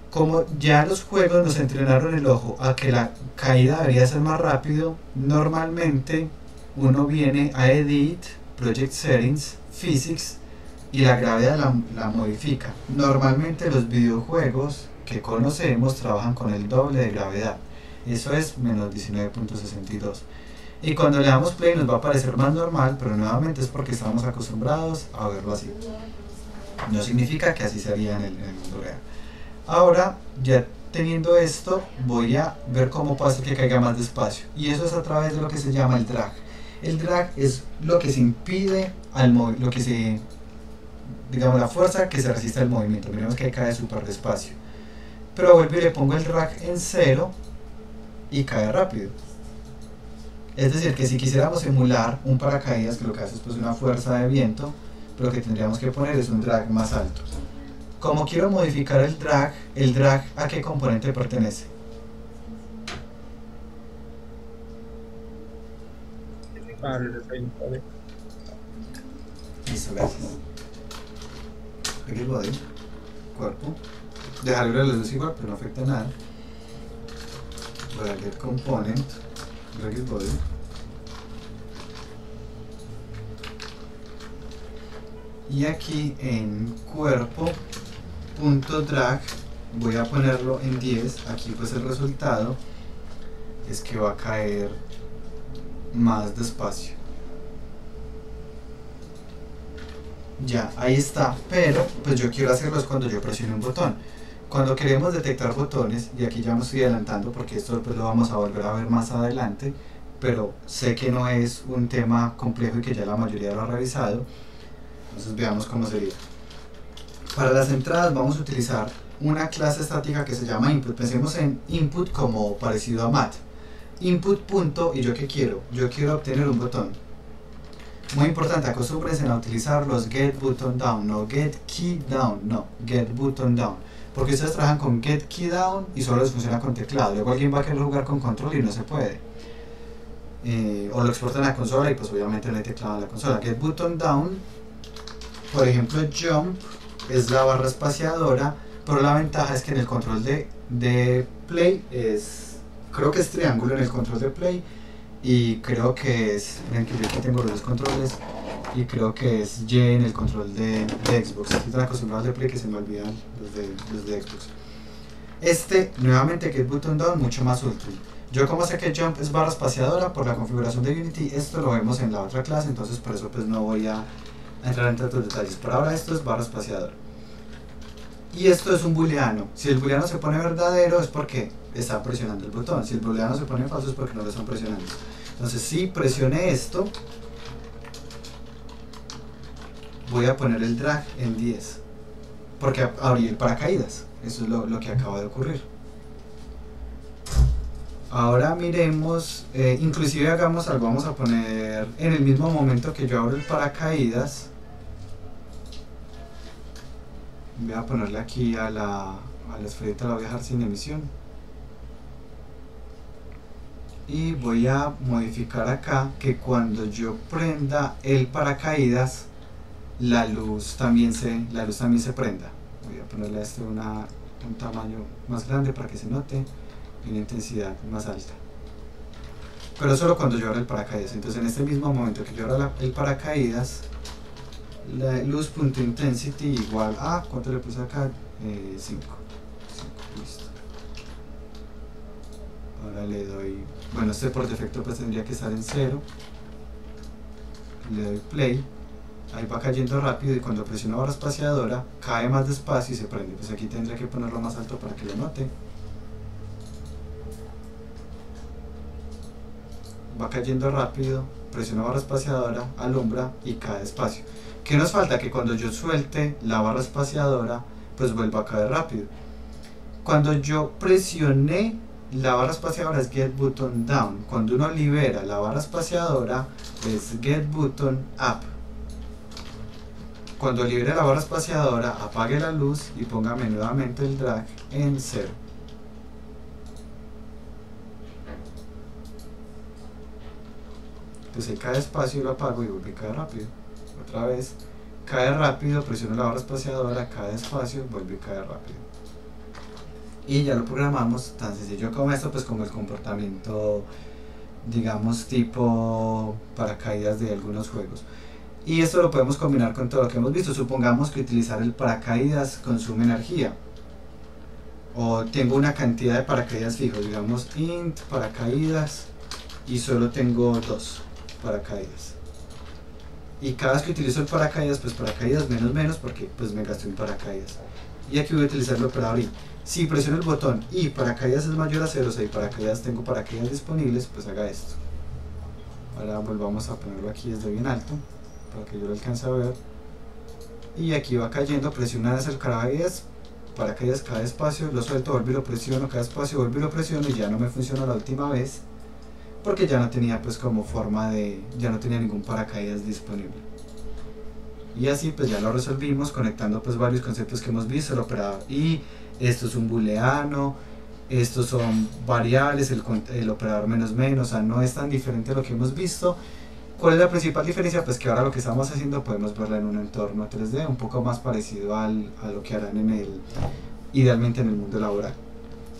A: como ya los juegos nos entrenaron el ojo a que la caída debería ser más rápido, normalmente uno viene a Edit, Project Settings, Physics, y la gravedad la modifica. Normalmente los videojuegos que conocemos trabajan con el doble de gravedad, eso es menos 19.62. Y cuando le damos play nos va a parecer más normal, pero nuevamente es porque estamos acostumbrados a verlo así. No significa que así sería en el mundo real. Ahora, ya teniendo esto, voy a ver cómo puedo hacer que caiga más despacio. Y eso es a través de lo que se llama el drag. El drag es lo que se impide digamos, la fuerza que se resiste al movimiento. Miremos que cae súper despacio. Pero vuelvo y le pongo el drag en 0 y cae rápido. Es decir, que si quisiéramos emular un paracaídas, que lo que hace es pues una fuerza de viento, lo que tendríamos que poner es un drag más alto. Como quiero modificar el drag ¿a qué componente pertenece? Listo, gracias. Aquí el body, cuerpo. Dejarle la luz igual, pero no afecta nada. Voy a get component, drag el body. Y aquí en cuerpo punto drag voy a ponerlo en 10. Aquí pues el resultado es que va a caer más despacio. Ya, ahí está, pero pues yo quiero hacerlo cuando yo presione un botón. cuando queremos detectar botones, y aquí ya me estoy adelantando porque esto pues lo vamos a volver a ver más adelante, pero sé que no es un tema complejo y que ya la mayoría lo ha revisado, entonces veamos cómo sería. Para las entradas vamos a utilizar una clase estática que se llama input. Pensemos en input como parecido a mat. Input punto, y yo qué quiero, yo quiero obtener un botón. Muy importante, acostúmbrense a utilizar los get button down, no get key down, no, get button down, porque ustedes trabajan con get key down y solo les funciona con teclado. Luego alguien va a querer jugar con control y no se puede, o lo exportan a la consola y pues obviamente no hay teclado en la consola. Get button down, por ejemplo, jump es la barra espaciadora, pero la ventaja es que en el control de play creo que es triángulo en el control de play, y creo que es, ven que yo aquí tengo los dos controles, y creo que es Y en el control de Xbox. Estoy tan acostumbrado al de play que se me olvidan los de Xbox. Nuevamente get button down, mucho más útil. Yo como sé que jump es barra espaciadora por la configuración de Unity, esto lo vemos en la otra clase, entonces por eso pues no voy a entrar en tantos detalles. Por ahora esto es barra espaciadora. Y esto es un booleano. Si el booleano se pone verdadero es porque está presionando el botón. Si el booleano se pone falso es porque no lo están presionando. Entonces si presioné esto, voy a poner el drag en 10. Porque abrí el paracaídas. Eso es lo que acaba de ocurrir. Ahora miremos, inclusive hagamos algo. Vamos a poner en el mismo momento que yo abro el paracaídas. Voy a ponerle aquí a la esferita, la voy a dejar sin emisión. Y voy a modificar acá que cuando yo prenda el paracaídas, la luz también se prenda. Voy a ponerle a este un tamaño más grande para que se note y una intensidad más alta. Pero solo cuando yo abra el paracaídas. Entonces en este mismo momento que yo abra el paracaídas, la luz.intensity igual a, ¿cuánto le puse acá? 5. Listo. Ahora le doy, bueno, este por defecto pues tendría que estar en 0. Le doy play. Ahí va cayendo rápido y cuando presiono barra espaciadora cae más despacio y se prende. Pues aquí tendría que ponerlo más alto para que lo note. Va cayendo rápido, presiono barra espaciadora, alumbra y cae despacio. ¿Qué nos falta? Que cuando yo suelte la barra espaciadora, pues vuelva a caer rápido. Cuando yo presioné la barra espaciadora es get button down. Cuando uno libera la barra espaciadora es get button up. Cuando libere la barra espaciadora, apague la luz y póngame nuevamente el drag en 0. Entonces ahí cae despacio y lo apago y vuelve a caer rápido. Otra vez cae rápido, presiono la barra espaciadora, cae despacio, vuelve a caer rápido. Y ya lo programamos tan sencillo como esto, pues como el comportamiento, digamos, tipo paracaídas de algunos juegos. Y esto lo podemos combinar con todo lo que hemos visto. Supongamos que utilizar el paracaídas consume energía, o tengo una cantidad de paracaídas fijos, digamos int paracaídas, y solo tengo 2 paracaídas. Y cada vez que utilizo el paracaídas, pues paracaídas menos porque pues me gasté un paracaídas. Y aquí voy a utilizar el operador i. Si presiono el botón y paracaídas es mayor a 0, o sea, y paracaídas tengo paracaídas disponibles, pues haga esto. Ahora volvamos a ponerlo aquí desde bien alto, para que yo lo alcance a ver. Y aquí va cayendo, presiono una vez el paracaídas cae despacio, lo suelto, vuelvo y lo presiono, cae despacio, vuelvo y lo presiono, y ya no me funcionó la última vez, porque ya no tenía pues como forma de, ya no tenía ningún paracaídas disponible. Y así pues ya lo resolvimos conectando pues varios conceptos que hemos visto, el operador y esto es un booleano, estos son variables, el operador menos, o sea, no es tan diferente a lo que hemos visto. ¿Cuál es la principal diferencia? Pues que ahora lo que estamos haciendo podemos verlo en un entorno 3D un poco más parecido a lo que harán idealmente en el mundo laboral.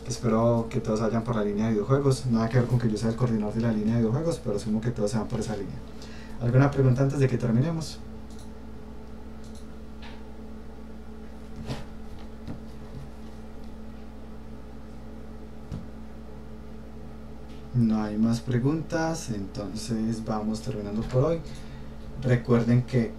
A: Espero que todos vayan por la línea de videojuegos, nada que ver con que yo sea el coordinador de la línea de videojuegos, pero asumo que todos se van por esa línea. ¿Alguna pregunta antes de que terminemos? No hay más preguntas, entonces vamos terminando por hoy. Recuerden que